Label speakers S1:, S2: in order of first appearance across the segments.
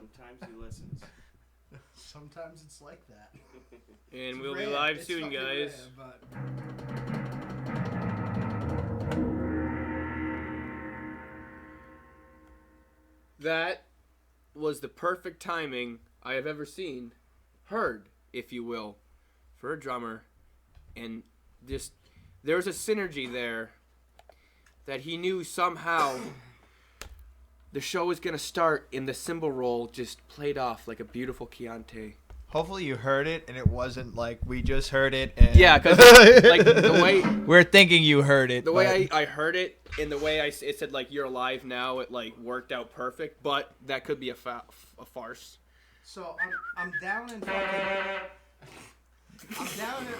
S1: Sometimes he listens.
S2: Sometimes it's like that.
S3: And
S2: It's
S3: we'll
S2: rare.
S3: be live
S2: It's
S3: soon,
S2: fucking
S3: guys.
S2: rare, but...
S3: That was the perfect timing I have ever seen, heard, if you will, for a drummer. And just, there was a synergy there that he knew somehow the show was going to start and the cymbal roll just played off like a beautiful Chianti.
S4: Hopefully you heard it and it wasn't like we just heard it. And
S3: Yeah, because like the way
S4: we're thinking you heard it.
S3: The way I heard it and the way it said like you're alive now, it like worked out perfect. But that could be a farce.
S2: So I'm down in fucking.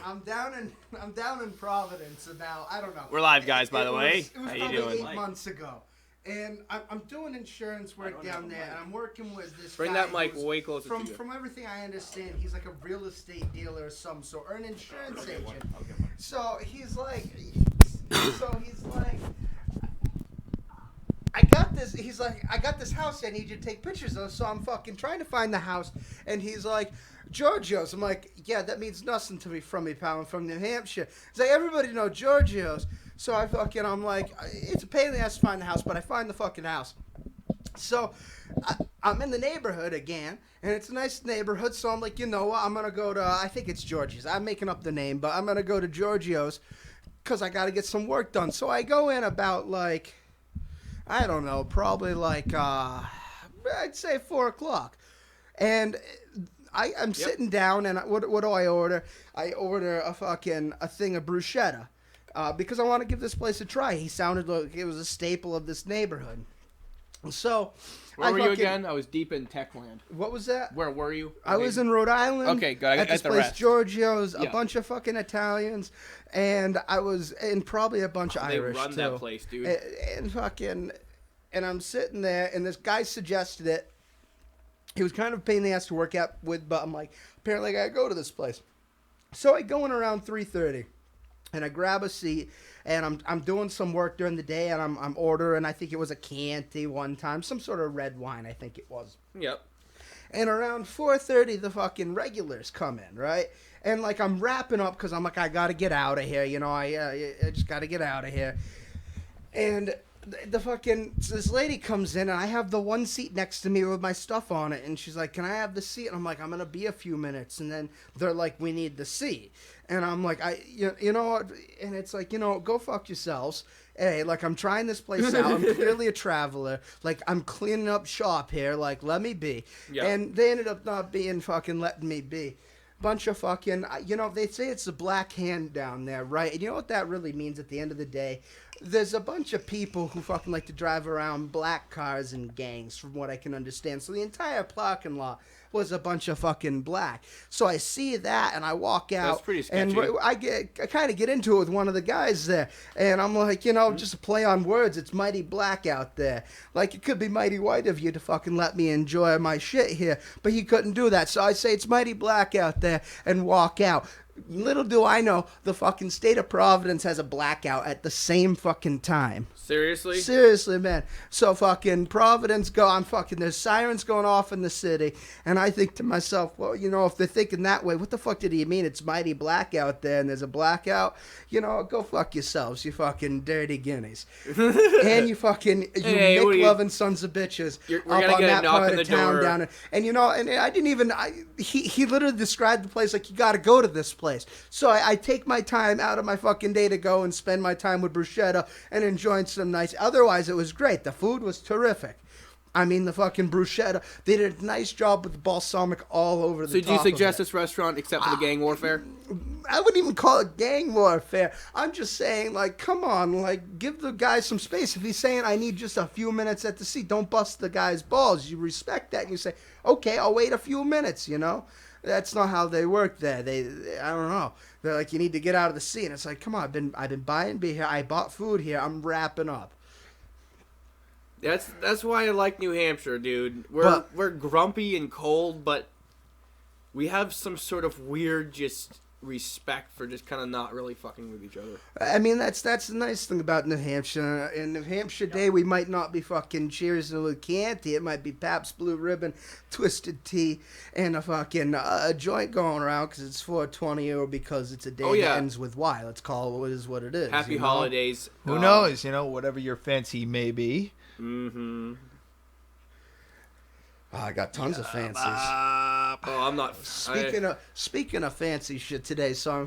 S2: I'm down in Providence, and now I don't know.
S3: We're live, guys. By the way,
S2: it was
S3: how you
S2: probably
S3: doing?
S2: 8 months ago, and I'm doing insurance work down there, and I'm working with this.
S3: Bring
S2: guy
S3: that mic
S2: who's-
S3: way closer to you.
S2: From everything I understand, he's like a real estate dealer or some sort, or an insurance agent. So he's like, I got this. He's like, I got this house I need you to take pictures of. So I'm fucking trying to find the house, and he's like, Giorgio's. I'm like, yeah, that means nothing to me from me, pal. I'm from New Hampshire. He's like, everybody know Giorgio's. So I'm like, it's a pain in the ass to find the house, but I find the fucking house. So I'm in the neighborhood again, and it's a nice neighborhood. So I'm like, you know what? I'm gonna go to. I think it's Giorgio's. I'm making up the name, but I'm gonna go to Giorgio's because I got to get some work done. So I go in about like, I don't know, probably like I'd say 4 o'clock, and I'm sitting down, and what do I order? I order a thing of bruschetta because I want to give this place a try. He sounded like it was a staple of this neighborhood. So,
S3: where were you again? I was deep in Techland.
S2: What was that?
S3: Where were you?
S2: I was in Rhode Island.
S3: Okay, good. I got
S2: at this
S3: the
S2: place,
S3: rest.
S2: Giorgio's,
S3: Yeah.
S2: a bunch of fucking Italians, and I was in probably a bunch of
S3: They
S2: Irish
S3: run
S2: too.
S3: that place, dude.
S2: And I'm sitting there, and this guy suggested it. He was kind of a pain in the ass to work out with, but I'm like, apparently I gotta go to this place. So I go in around 3:30, and I grab a seat, and I'm doing some work during the day, and I'm ordering. I think it was a Chianti one time, some sort of red wine. I think it was.
S3: Yep.
S2: And around 4:30, the fucking regulars come in, right? And like I'm wrapping up because I'm like, I gotta get out of here, you know. I just gotta get out of here. And this lady comes in, and I have the one seat next to me with my stuff on it, and she's like, can I have the seat? And I'm like, I'm gonna be a few minutes. And then they're like, we need the seat. And I'm like, you know what? And it's like, go fuck yourselves. Hey, like, I'm trying this place out. I'm clearly a traveler. Like, I'm cleaning up shop here. Like, let me be.
S3: Yeah.
S2: And they ended up not being fucking letting me be. Bunch of fucking, they say it's the black hand down there, right? And you know what that really means at the end of the day? There's a bunch of people who fucking like to drive around black cars and gangs, from what I can understand. So the entire parking lot was a bunch of fucking black. So I see that, and I walk out.
S3: That's pretty sketchy.
S2: And I kind of get into it with one of the guys there. And I'm like, just a play on words. It's mighty black out there. Like, it could be mighty white of you to fucking let me enjoy my shit here. But he couldn't do that. So I say it's mighty black out there and walk out. Little do I know, the fucking state of Providence has a blackout at the same fucking time.
S3: Seriously?
S2: Seriously, man. So fucking Providence there's sirens going off in the city, and I think to myself, well, if they're thinking that way, what the fuck did he mean? It's mighty black out there, and there's a blackout? Go fuck yourselves, you fucking dirty guinnies. And you Nick-loving sons of bitches
S3: We're
S2: up
S3: gonna
S2: on
S3: get a
S2: that
S3: knock
S2: part
S3: on
S2: of
S3: the
S2: town
S3: door.
S2: down there. And, and I didn't even, he literally described the place like, you gotta go to this place. So I take my time out of my fucking day to go and spend my time with bruschetta and enjoying some nice. Otherwise, it was great. The food was terrific. I mean, the fucking bruschetta. They did a nice job with the balsamic all over the top.
S3: So do you suggest
S2: of it.
S3: this restaurant except for the gang warfare?
S2: I wouldn't even call it gang warfare. I'm just saying, like, come on, like, give the guy some space. If he's saying, I need just a few minutes at the seat, don't bust the guy's balls. You respect that, and you say, okay, I'll wait a few minutes, That's not how they work there. I don't know. They're like, you need to get out of the seat. And it's like, come on, I've been buying beer here. I bought food here. I'm wrapping up.
S3: That's why I like New Hampshire, dude. We're grumpy and cold, but we have some sort of weird just respect for just kind of not really fucking with each other.
S2: I mean, that's the nice thing about New Hampshire. In New Hampshire Day, we might not be fucking cheersing with Chianti. It might be Pabst Blue Ribbon, Twisted Tea, and a fucking joint going around because it's 420 or because it's a day that ends with Y. Let's call it what it is.
S3: Happy holidays.
S4: Who knows? Whatever your fancy may be.
S3: Mm-hmm.
S2: Oh, I got tons of fancies.
S3: Oh, I'm not.
S2: Speaking of fancy shit today, so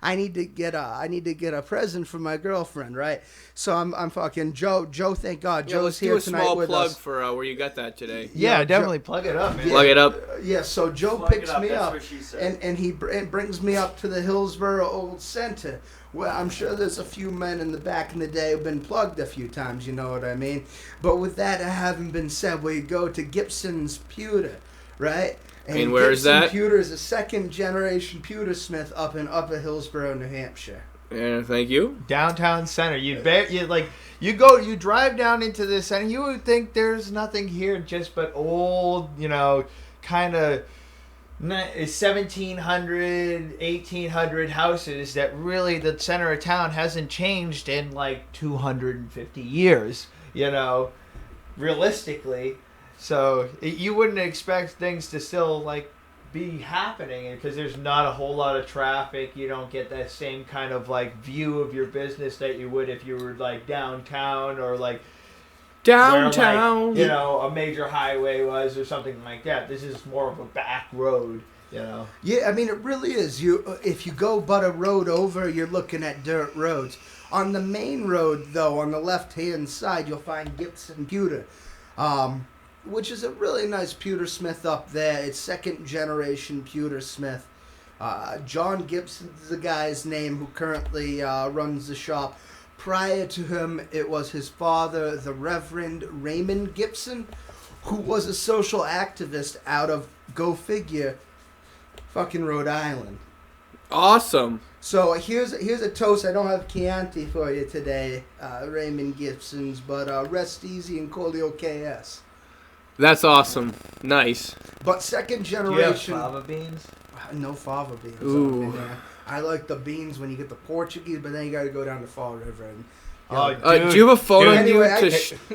S2: I need to get a present for my girlfriend, right? So I'm fucking Joe. Thank God, Joe's here tonight with us.
S3: Do a small plug for where you got that today.
S4: Yeah, definitely plug it up, man.
S3: Plug it up.
S2: Yeah, so Joe picks me up, and he brings me up to the Hillsborough Old Center. Well, I'm sure there's a few men in the back in the day who've been plugged a few times, you know what I mean? But with that having been said, we go to Gibson's Pewter, right?
S3: And where is that?
S2: Gibson Pewter is a second-generation pewtersmith up in Upper Hillsborough, New Hampshire.
S3: Yeah, thank you.
S4: Downtown center. You drive down into the center. You would think there's nothing here, just but old, kind of 1700, 1800 houses that really the center of town hasn't changed in like 250 years, realistically. So you wouldn't expect things to still like be happening because there's not a whole lot of traffic. You don't get that same kind of like view of your business that you would if you were like downtown or like
S3: downtown,
S4: where, like, a major highway was or something like that. This is more of a back road,
S2: Yeah, I mean, it really is. If you go but a road over, you're looking at dirt roads. On the main road, though, on the left-hand side, you'll find Gibson Pewter, which is a really nice pewtersmith up there. It's second-generation pewtersmith. John Gibson's the guy's name who currently runs the shop. Prior to him, it was his father, the Reverend Raymond Gibson, who was a social activist out of, go figure, fucking Rhode Island.
S3: Awesome.
S2: So here's a toast. I don't have Chianti for you today, Raymond Gibson's, but rest easy and Colio KS.
S3: That's awesome. Nice.
S2: But second
S4: Do you have
S2: generation.
S4: fava beans?
S2: No fava beans.
S3: Ooh.
S2: I like the beans when you get the Portuguese, but then you got to go down to Fall River. And,
S3: do you have a photo?
S2: Anyway,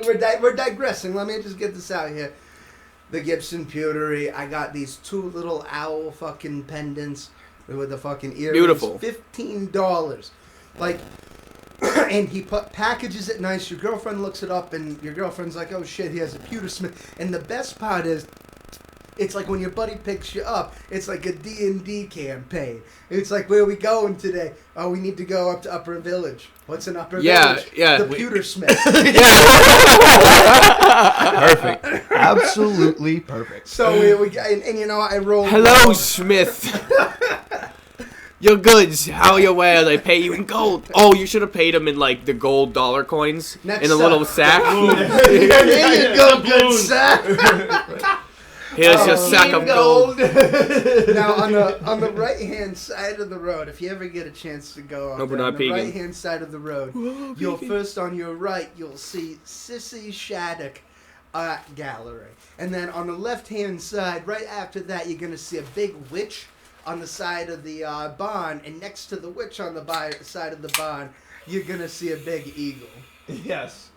S2: we're digressing. Let me just get this out here. The Gibson Pewtery. I got these two little owl fucking pendants with the fucking earrings.
S3: Beautiful.
S2: $15. Like, and he packages it nice. Your girlfriend looks it up, and your girlfriend's like, "Oh shit, he has a pewtersmith." And the best part is, it's like when your buddy picks you up, it's like a D&D campaign. It's like, where are we going today? Oh, we need to go up to Upper Village. What's in Upper Village?
S3: Yeah.
S2: The pewtersmith.
S3: Perfect.
S4: Absolutely perfect.
S2: So we got, and I rolled.
S3: Hello, Smith. Your goods, how you wear? They pay you in gold. Oh, you should have paid them in like the gold dollar coins
S2: Next
S3: in a little
S2: up.
S3: sack.
S2: There you go, good sack.
S3: Here's your sack of gold.
S2: Now on the right hand side of the road, if you ever get a chance to go on the right hand side of the road, first on your right you'll see Sissy Shattuck Art Gallery, and then on the left hand side, right after that, you're gonna see a big witch on the side of the barn, and next to the witch on the side of the barn, you're gonna see a big eagle.
S4: Yes.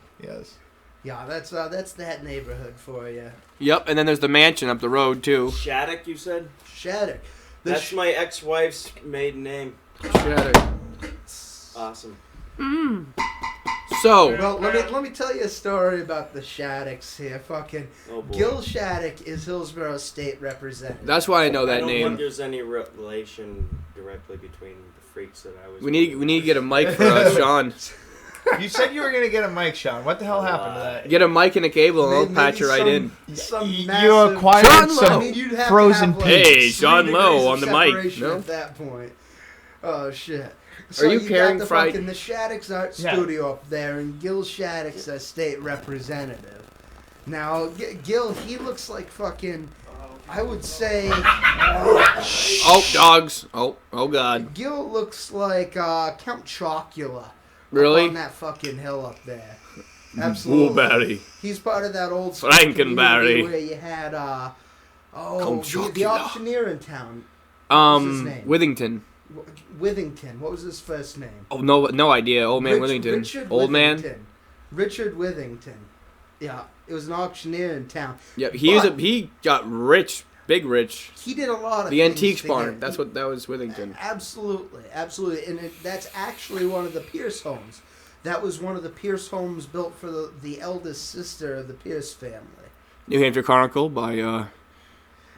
S2: Yeah, that's that neighborhood for you.
S3: Yep, and then there's the mansion up the road too.
S1: Shattuck, you said?
S2: Shattuck.
S1: That's my ex-wife's maiden name.
S3: Shattuck.
S1: Awesome.
S3: So,
S2: Well, let me tell you a story about the Shaddocks here. Fucking
S1: Oh boy.
S2: Gil Shattuck is Hillsborough State Representative.
S3: that's why I know
S1: I
S3: that
S1: don't think
S3: name.
S1: there's any relation directly between the freaks that I was.
S3: We need to get a mic for us, Sean.
S4: You said you were going to get a mic, Sean. What the hell happened to that?
S3: Get a mic and a cable, and I'll
S2: Maybe
S3: patch you right in.
S2: Some
S4: You
S2: massive,
S4: acquired
S3: Sean
S4: some
S3: Lowe.
S2: you'd have to
S4: frozen
S2: have, like,
S4: peas.
S3: Hey, Sean
S2: 3
S3: Lowe
S2: degrees
S3: on
S2: of
S3: the mic,
S2: separation
S3: no?
S2: At that point. Oh shit.
S3: Are you
S2: got
S3: carrying
S2: the
S3: fried-
S2: fucking the Shaddocks Art
S4: Yeah.
S2: Studio up there, and Gil Shattuck's a state representative. Now, Gil, he looks like fucking. I would say.
S3: Oh, dogs. Oh, God.
S2: Gil looks like Count Chocula.
S3: Really?
S2: Up on that fucking hill up there. Absolutely.
S3: Blueberry.
S2: He's part of that old
S3: Frankenberry.
S2: community where you had
S3: Count
S2: the
S3: Chocula.
S2: auctioneer in town. What's his name?
S3: Withington.
S2: Withington. What was his first name?
S3: Oh, no idea. Old man Withington.
S2: Richard
S3: Old man.
S2: Withington. Richard Withington. Yeah, it was an auctioneer in town.
S3: Yeah,
S2: But
S3: he got rich, big rich.
S2: he did a lot of
S3: The
S2: things
S3: Antiques
S2: to
S3: Barn.
S2: get-
S3: That was Withington.
S2: Absolutely, absolutely, and that's actually one of the Pierce homes. That was one of the Pierce homes built for the eldest sister of the Pierce family.
S3: New Hampshire Chronicle by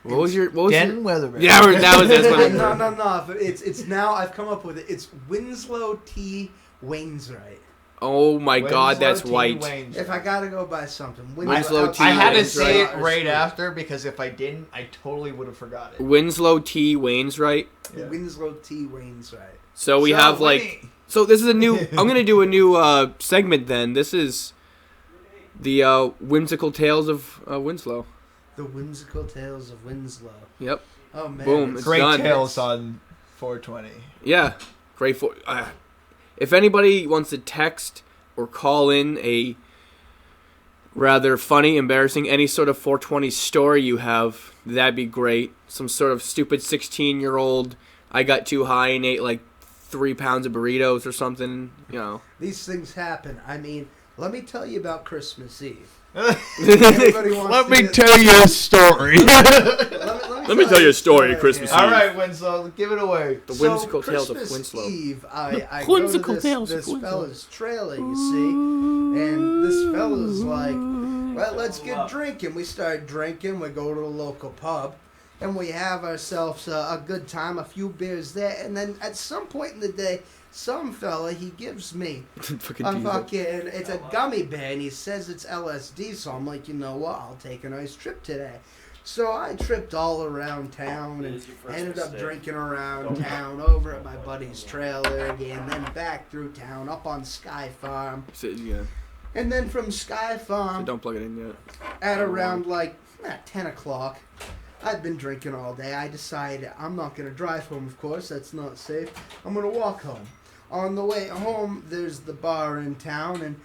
S3: what was your
S4: Dan Weatherby.
S3: Yeah, that was that's what
S2: No. It's now I've come up with it. It's Winslow T. Wainwright.
S3: Oh my God, that's
S4: Winslow T.
S3: white.
S4: Wainwright.
S2: If I gotta go by something,
S3: Winslow T.
S4: I had to
S3: Wainwright.
S4: say it right after because if I didn't, I totally would have forgot it.
S3: Winslow T. Wainwright.
S4: Yeah.
S2: Winslow T. Wainwright.
S3: So we have like. So this is a new. I'm gonna do a new segment then. This is the whimsical tales of Winslow.
S2: The Whimsical Tales of Winslow.
S3: Yep.
S2: Oh man,
S3: Boom, it's
S4: Great
S3: done.
S4: tales on 420.
S3: Yeah. Great for. If anybody wants to text or call in a rather funny, embarrassing, any sort of 420 story you have, that'd be great. Some sort of stupid 16-year-old. I got too high and ate like 3 pounds of burritos or something. You know.
S2: These things happen. I mean, let me tell you about Christmas Eve.
S4: Let
S2: Anybody wants to
S4: me
S2: get-
S4: tell you a story.
S3: Let me tell you a story, Christmas
S2: here.
S4: All right, Winslow, give it away.
S3: The
S2: So,
S3: whimsical tales of
S2: Christmas
S3: Winslow.
S2: Eve, I
S3: Whimsical
S2: go to
S3: tales of
S2: this
S3: Winslow.
S2: fella's trailer, you see, and this fella's like, well, let's get drinking. We start drinking. We go to a local pub, and we have ourselves a good time, a few beers there, and then at some point in the day, some fella, he gives me
S3: Fucking
S2: a
S3: diesel.
S2: fucking, it's a gummy bear, and he says it's LSD, so I'm like, you know what, I'll take a nice trip today. So I tripped all around town and ended up drinking around town, over at my buddy's trailer again, then back through town, up on Sky Farm.
S3: So, yeah.
S2: And then from Sky
S3: So
S2: Farm,
S3: don't plug it in yet.
S2: at around like 10 o'clock, I'd been drinking all day. I decided I'm not going to drive home, of course, that's not safe. I'm going to walk home. On the way home, there's the bar in town, and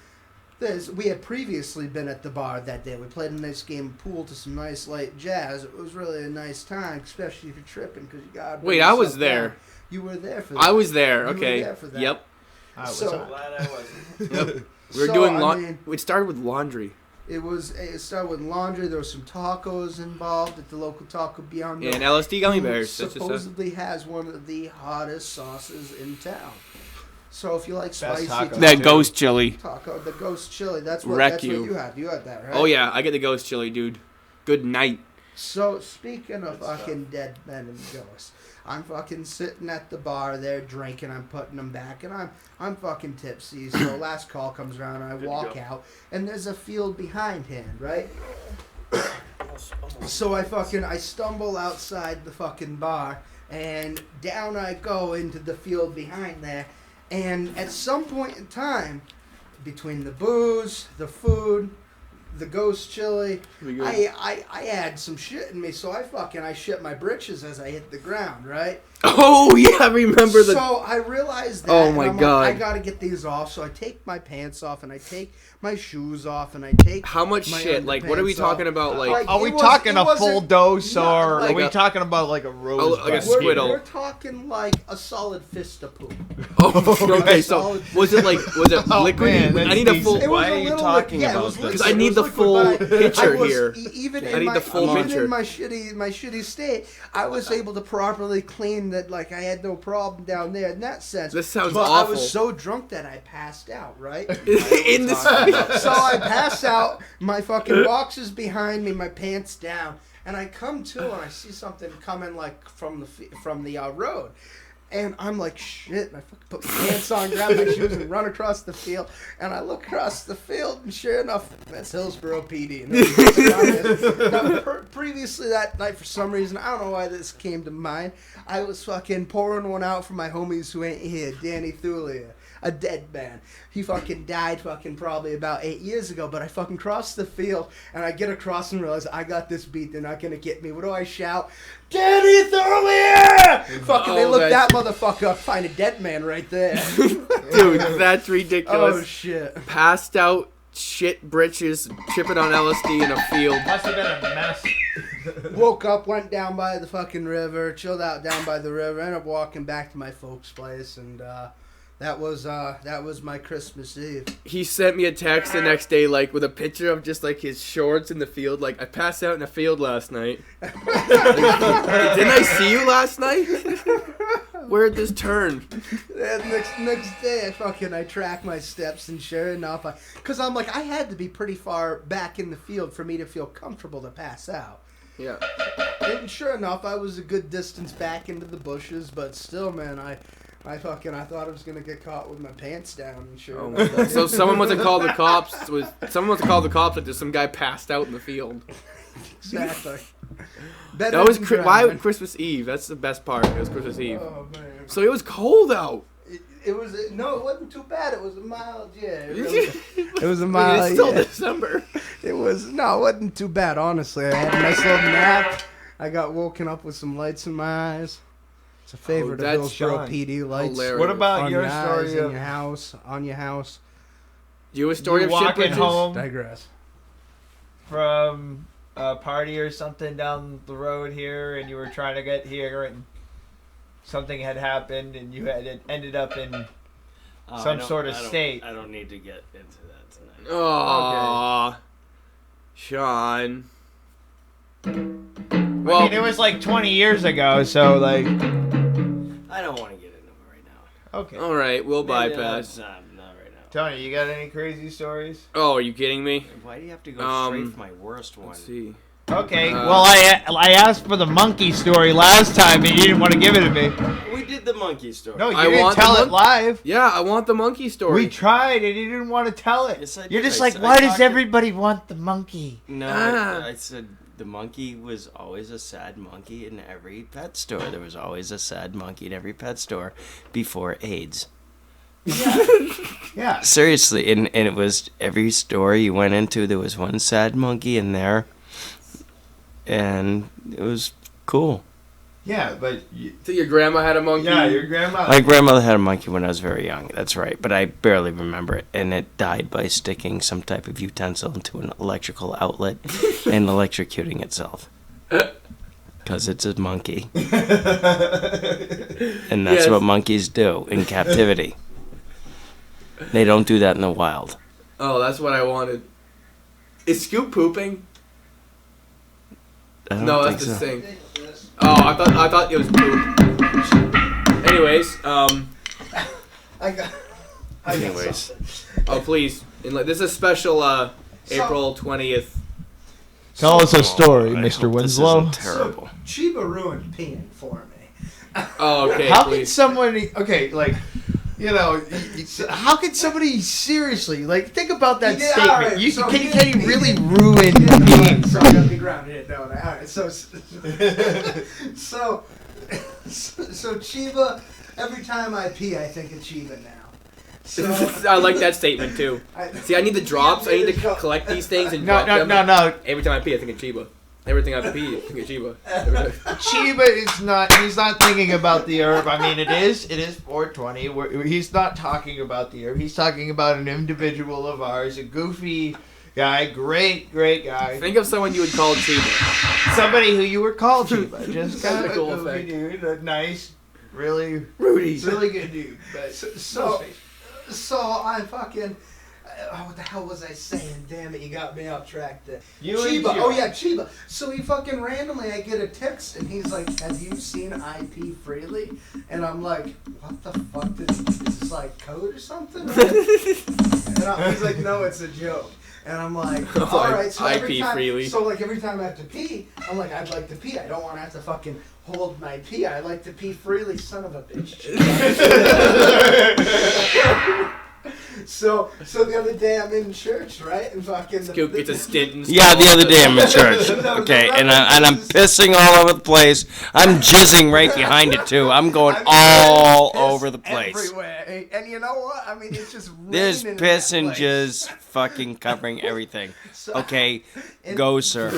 S2: we had previously been at the bar that day. We played a nice game of pool to some nice light jazz. It was really a nice time, especially if you're tripping, because you got.
S3: Wait, I was there.
S2: You were there for that.
S3: I was there.
S2: You were
S3: Okay.
S2: there for that.
S3: Yep.
S2: So,
S1: Glad I wasn't.
S3: Yep. We were
S2: So,
S3: doing
S2: I mean,
S3: it started with laundry.
S2: it started with laundry. There was some tacos involved at the local Taco Beyond.
S3: And LSD gummy
S2: who
S3: bears. That's just
S2: supposedly has one of the hottest sauces in town. So if you like spicy
S4: tacos.
S3: that ghost chili.
S2: taco, the ghost chili, that's what
S3: Wreck
S2: that's
S3: you.
S2: what you had. You had that, right?
S3: Oh yeah, I get the ghost chili, dude. Good night.
S2: So speaking of
S1: Good stuff.
S2: fucking dead men and ghosts, I'm fucking sitting at the bar there drinking. I'm putting them back, and I'm fucking tipsy. So last call comes around, and I
S1: to
S2: walk
S1: go.
S2: out, and there's a field behind him, right? So I stumble outside the fucking bar, and down I go into the field behind there, and at some point in time, between the booze, the food, the ghost chili, I had some shit in me, so I shit my britches as I hit the ground, right?
S3: Oh yeah, I remember the.
S2: So I realized that.
S3: Oh,
S2: and
S3: my
S2: I'm
S3: God.
S2: Like, I gotta get these off, so I take my pants off, and I take my shoes off, and I take.
S3: How much
S2: my
S3: shit? Like, what are we
S2: underpants off.
S3: talking about? Like,
S4: Are we
S2: it was-
S4: talking
S2: it
S4: a full
S2: wasn't-
S4: dose,
S2: no,
S4: or
S2: like
S4: are we
S3: a-
S4: talking about like a rose?
S3: like a
S4: bud?
S3: squiddle.
S2: We're talking like a solid fist of poop.
S3: oh, okay. So
S2: Solid-
S3: was it
S4: Oh,
S3: liquid?
S4: man, that's
S3: I need a
S4: decent.
S3: full.
S2: It was
S5: Why
S2: a
S5: are you
S2: little
S5: talking
S2: yeah, it
S5: about
S2: was
S5: this?
S2: liquid.
S3: Because I
S2: It
S3: need
S2: was
S3: the
S2: liquid,
S3: full
S2: but I
S3: picture
S2: was-
S3: here.
S2: Even
S3: I
S2: in
S3: need
S2: my,
S3: the full
S2: even
S3: picture.
S2: in my shitty state, I was able to properly clean that. Like I had no problem down there in that sense.
S3: This sounds
S2: but
S3: awful.
S2: I was so drunk that I passed out. Right.
S3: In the
S2: So I pass out, my fucking boxes behind me, my pants down, and I come to and I see something coming like from the road. And I'm like, shit, and I fucking put my pants on, grab my shoes, and run across the field. And I look across the field, and sure enough, that's Hillsborough PD. And now, previously that night, for some reason, I don't know why this came to mind, I was fucking pouring one out for my homies who ain't here, Danny Thulia, a dead man. He fucking died fucking probably about 8 years ago, but I fucking crossed the field, and I get across and realize I got this beat, they're not gonna get me. What do I shout? Danny Thulia! Fucking, they
S3: Oh,
S2: look that
S3: that's-
S2: motherfucker up, find a dead man right there.
S3: Dude, that's ridiculous.
S2: Oh shit.
S3: Passed out, shit britches, tripping on LSD in a field.
S4: Must have been a mess.
S2: Woke up, went down by the fucking river, chilled out down by the river, ended up walking back to my folks' place, and that was my Christmas Eve.
S3: He sent me a text the next day, like with a picture of just like his shorts in the field. Like, I passed out in a field last night. Didn't I see you last night? Where'd this turn?
S2: And next day, I track my steps, and sure enough, because I'm like, I had to be pretty far back in the field for me to feel comfortable to pass out.
S3: Yeah.
S2: And sure enough, I was a good distance back into the bushes, but still, man, I thought I was gonna get caught with my pants down, and sure.
S3: Oh my God. So someone must have called the cops. That there's some guy passed out in the field.
S2: Exactly.
S3: That was why Christmas Eve. That's the best part. It was Christmas Eve.
S2: Oh man.
S3: So it was cold out.
S2: It wasn't too bad. It was a mild, It was a mild.
S3: It's still December.
S2: It wasn't too bad, honestly. I had a nice little nap. I got woken up with some lights in my eyes. It's a favorite of Hillsborough PD lights.
S3: Hilarious.
S4: What about
S2: on
S4: your
S2: eyes,
S4: story
S2: in your house, on your house?
S3: You a story
S4: you
S3: of shit
S4: walking
S3: britches?
S4: home
S2: Digress.
S4: from a party or something down the road here, and you were trying to get here, and something had happened, and you had ended up in some sort of state.
S1: I don't need to get into that tonight.
S3: Aww. Sean.
S4: Well, I mean, it was like 20 years ago, so like.
S1: I don't want to get into it right now.
S4: Okay.
S3: All right, we'll
S1: Maybe
S3: bypass.
S1: not right now.
S4: Tony, you got any crazy stories?
S3: Oh, are you kidding me?
S1: Why do you have to go straight for my worst one?
S3: Let's see.
S4: Okay. Well, I asked for the monkey story last time, and you didn't want to give it to me.
S1: We did the monkey story.
S4: No, you
S3: I
S4: didn't
S3: want
S4: tell
S3: the
S4: it live.
S3: Yeah, I want the monkey story.
S4: We tried, and you didn't want to tell it.
S1: Yes, I
S4: You're
S1: did.
S4: just
S1: I
S4: like,
S1: said-
S4: why
S1: I
S4: does
S1: talked-
S4: everybody want the monkey?
S1: No,
S3: Ah.
S1: I said the monkey was always a sad monkey in every pet store. There was always a sad monkey in every pet store before AIDS.
S4: Yeah.
S1: Seriously, and it was every store you went into, there was one sad monkey in there, and it was cool.
S4: Yeah, but
S3: So your grandma had a monkey?
S4: yeah, your grandma.
S1: My grandmother had a monkey when I was very young, that's right, but I barely remember it, and it died by sticking some type of utensil into an electrical outlet and electrocuting itself. Because it's a monkey. And that's
S3: Yes.
S1: what monkeys do in captivity. They don't do that in the wild.
S3: Oh, that's what I wanted. Is Scoop pooping?
S1: I don't
S3: No,
S1: think
S3: that's the
S1: so.
S3: thing. Oh, I thought it was poop. Anyways,
S2: I got
S1: Anyways.
S2: something.
S3: oh please, this is a special April 20th.
S4: Tell us a story,
S1: I
S4: Mr.
S1: hope
S4: Winslow.
S1: This isn't terrible.
S2: Chiba ruined peeing for me.
S3: Oh, okay,
S4: How can
S3: please.
S4: somebody? Okay, like. You know, how could somebody seriously think about that
S2: He did-
S4: statement?
S2: alright,
S4: You
S2: so
S4: can he really
S2: did-
S4: ruin
S2: he did-
S4: peeing?
S2: So I gotta be grounded, don't I? All right, so Chiba. Every time I pee, I think of Chiba now. So
S3: I like that statement too. See, I need the drops. I need to collect these things and drop them.
S4: No.
S3: Every time I pee, I think of Chiba. Everything I pee, I think of Chiba.
S4: Chiba is not. He's not thinking about the herb. I mean, it is 420. He's not talking about the herb. He's talking about an individual of ours, a goofy guy, great guy.
S3: Think of someone you would call Chiba.
S4: Somebody who you were called Chiba. Just kind of a
S3: Cool
S4: goofy
S3: effect.
S4: dude, a nice, really,
S3: Rudy.
S4: really good dude. But
S2: so I fucking. What the hell was I saying? Damn it, you got me off track there.
S4: You and
S2: Chiba.
S4: Joe.
S2: Oh yeah, Chiba. So he fucking randomly, I get a text and he's like, "Have you seen IP freely?" And I'm like, "What the fuck? Is this like code or something?" And he's like, "No, it's a joke." And I'm like, "All right." So
S3: I
S2: every
S3: pee
S2: time,
S3: freely.
S2: so like every time I have to pee, I'm like, "I'd like to pee. I don't want to have to fucking hold my pee. I like to pee freely, son of a bitch." So the other day I'm in church, right? And fucking
S3: Scoop gets a stint in
S1: Yeah, the other day I'm in church. Okay, and I'm pissing all over the place. I'm jizzing right behind it too. I'm going all
S2: piss
S1: over the place.
S2: everywhere. And you know what? I mean, it's just
S1: There's
S2: raining in
S1: piss
S2: that
S1: and
S2: place.
S1: jizz fucking covering everything.
S2: So-
S1: Okay,
S2: and-
S1: go, sir.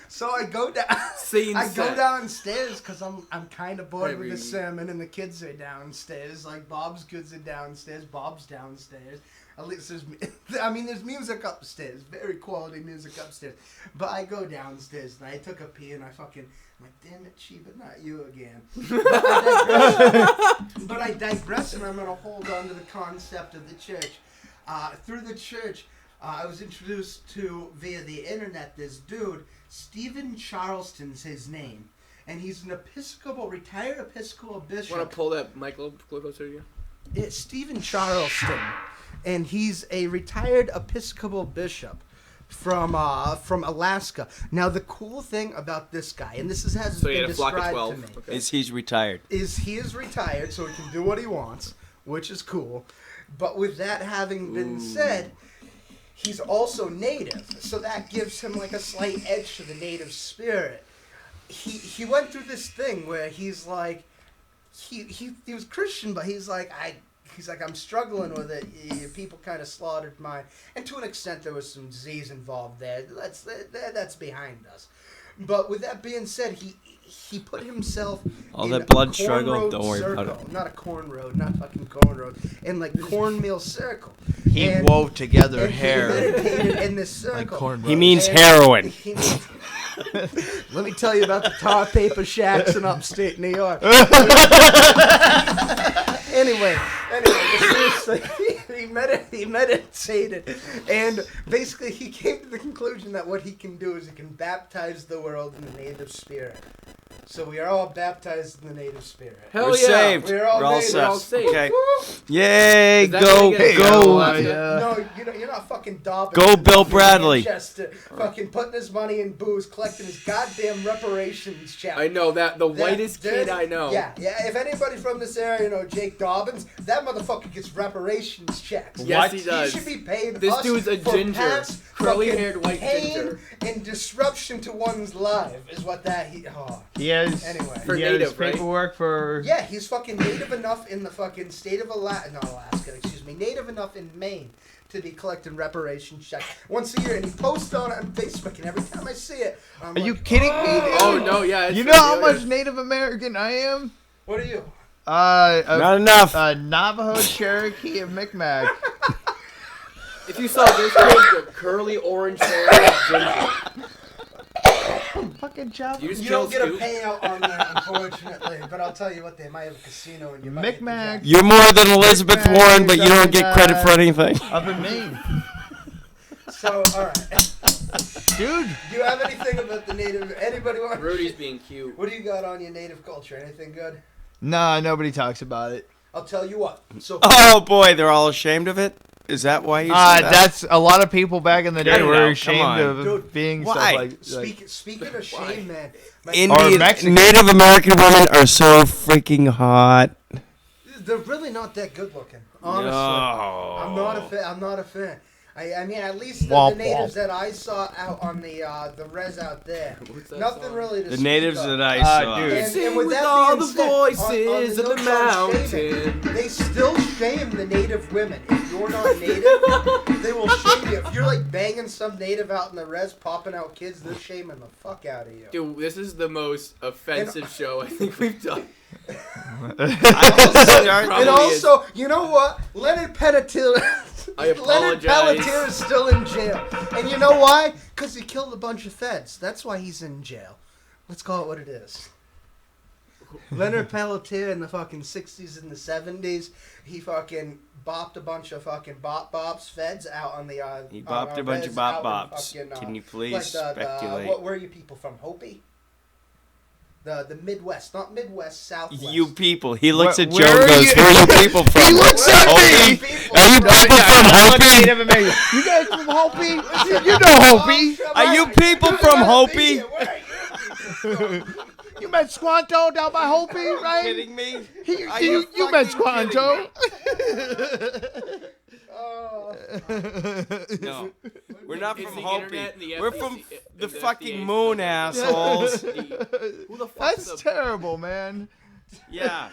S2: So I go down.
S3: Scene
S2: I go
S3: set.
S2: downstairs because I'm kind of bored with
S3: Every-
S2: the sermon, and the kids are downstairs. Like Bob's kids are downstairs. Bob's downstairs, At least there's music upstairs, very quality music upstairs. But I go downstairs and I took a pee and I'm like, damn it, Chiba, not you again. But I digress, and I'm going to hold on to the concept of the church. Through the church, I was introduced to, via the internet, this dude, Stephen Charleston's his name. And he's an retired Episcopal bishop.
S3: Want to pull that mic a little closer to you?
S2: It's Stephen Charleston. And he's a retired Episcopal bishop from Alaska. Now, the cool thing about this guy, and this hasn't been described to me,
S1: okay. Is he's retired.
S2: He is retired, so he can do what he wants, which is cool. But with that having been said, he's also native, so that gives him like a slight edge to the native spirit. He went through this thing where he's like, he was Christian, but he's like, I'm struggling with it. People kind of slaughtered mine, and to an extent, there was some disease involved there. That's behind us. But with that being said, he put himself
S1: all
S2: in
S1: that blood
S2: a
S1: struggle. Don't worry
S2: circle.
S1: about it.
S2: Not a corn road, not fucking corn road, in like cornmeal circle.
S4: He wove together hair.
S2: He meditated in this circle.
S4: Like corn
S1: He means heroin.
S2: Let me tell you about the tar paper shacks in upstate New York. Anyway, seriously, he meditated, and basically he came to the conclusion that what he can do is he can baptize the world in the native spirit. So we are all baptized in the native spirit.
S3: Hell
S1: We're
S3: yeah.
S1: saved.
S2: We're all
S1: all
S2: saved.
S1: set.
S3: We're all saved.
S1: Okay. Yay!
S3: Is that
S1: Go,
S3: gonna get
S1: go.
S2: No, you're not fucking Dobbins.
S1: Go, Bill
S2: in
S1: Bradley.
S2: Manchester, fucking putting his money in booze, collecting his goddamn reparations check.
S3: I know that the whitest kid I know.
S2: Yeah. If anybody from this area know Jake Dobbins, that motherfucker gets reparations checks.
S3: Yes, he does.
S2: He should be paying
S3: This
S2: us
S3: dude's a
S2: for
S3: ginger,
S2: past
S3: curly-haired
S2: fucking
S3: white
S2: pain
S3: ginger.
S2: and disruption to one's life is what that he. Oh.
S4: He has,
S2: Anyway.
S3: For
S4: he has
S3: native, right?
S4: paperwork for...
S2: Yeah, he's fucking native enough in the fucking state of Alaska, native enough in Maine to be collecting reparation checks once a year, and he posts on it on Facebook, and every time I see it, I'm
S4: Are you
S2: like,
S4: kidding me?
S3: Oh no, yeah.
S4: You know how much Native American I am?
S2: What are you?
S1: Not enough.
S4: Navajo, Cherokee, and Mi'kmaq.
S3: If you saw this kid with curly orange hair, ginger,
S4: Fucking job.
S3: you just
S2: You
S3: killed
S2: don't get a
S3: Scoop.
S2: payout on that, unfortunately. But I'll tell you what, they might have a casino in your
S4: Mi'kmaq.
S1: You're more than Elizabeth Warren, but you don't get credit for anything.
S4: Up in Maine.
S2: So, all right.
S4: Dude.
S2: Do you have anything about the native? Anybody want?
S3: Rudy's being cute.
S2: What do you got on your native culture? Anything good?
S4: Nah, nobody talks about it.
S2: I'll tell you what. So,
S1: Oh boy, they're all ashamed of it. Is that why you said that?
S4: That's a lot of people back in the day
S1: Cut it
S4: were
S1: out, come
S4: ashamed
S1: on.
S4: of
S2: Dude,
S4: being
S1: why?
S4: stuff like
S2: speaking of shame, man. my-
S4: Or
S1: Indian,
S4: Mexican.
S1: Native American women are so freaking hot.
S2: They're really not that good looking. Honestly,
S1: No.
S2: I'm not a fan. I mean, at least the
S4: Womp
S2: natives
S4: womp.
S2: that I saw out on the res out there,
S3: What's that
S2: nothing
S3: song?
S2: really to
S1: The
S2: speak
S1: natives
S2: of.
S1: that I saw.
S4: dude.
S2: And with
S3: with
S2: that
S3: all
S2: being
S3: the
S2: said,
S3: voices
S2: on
S3: of the
S2: notes on shaming,
S3: mountain.
S2: they still shame the native women. If you're not native, they will shame you. If you're like banging some native out in the res, popping out kids, they're shaming the fuck out of you.
S3: Dude, this is the most offensive show I think we've done.
S2: And
S3: Probably
S2: also, you know what? Leonard Pelletier.
S3: I
S2: Leonard
S3: apologize.
S2: Pelletier is still in jail. And you know why? Because he killed a bunch of feds. That's why he's in jail. Let's call it what it is. Leonard Pelletier in the fucking 60s and the 70s, he fucking bopped a bunch of fucking bops feds out on the
S1: He
S2: on
S1: bopped
S2: our
S1: a bunch of
S2: res
S1: bop
S2: out in
S1: bops.
S2: fucking,
S1: Can you please
S2: like
S1: speculate?
S2: where are you people from? Hopi? The Midwest, not Midwest, Southwest.
S1: You people. He looks at Joe
S4: Where
S1: and
S4: are
S1: goes,
S4: you-
S1: "Where are you people from?"
S4: He looks at
S1: Hopi?
S4: me.
S1: Are you people from Hopi?
S4: Native American. You guys from Hopi? You know Hopi.
S1: Are you people from Hopi?
S2: Where are you?
S4: You met Squanto down by Hopi,
S1: Are you
S4: right?
S1: kidding me? Are
S4: You met
S1: fucking
S4: Squanto.
S2: Oh.
S1: No, we're not
S3: It's
S1: from
S3: the
S1: Hopi.
S3: internet and the
S1: We're
S3: FCC
S1: from the
S3: and the
S1: fucking
S3: FDA
S1: moon,
S3: stuff.
S1: assholes.
S3: Who the fuck
S4: That's terrible, man.
S1: Yeah,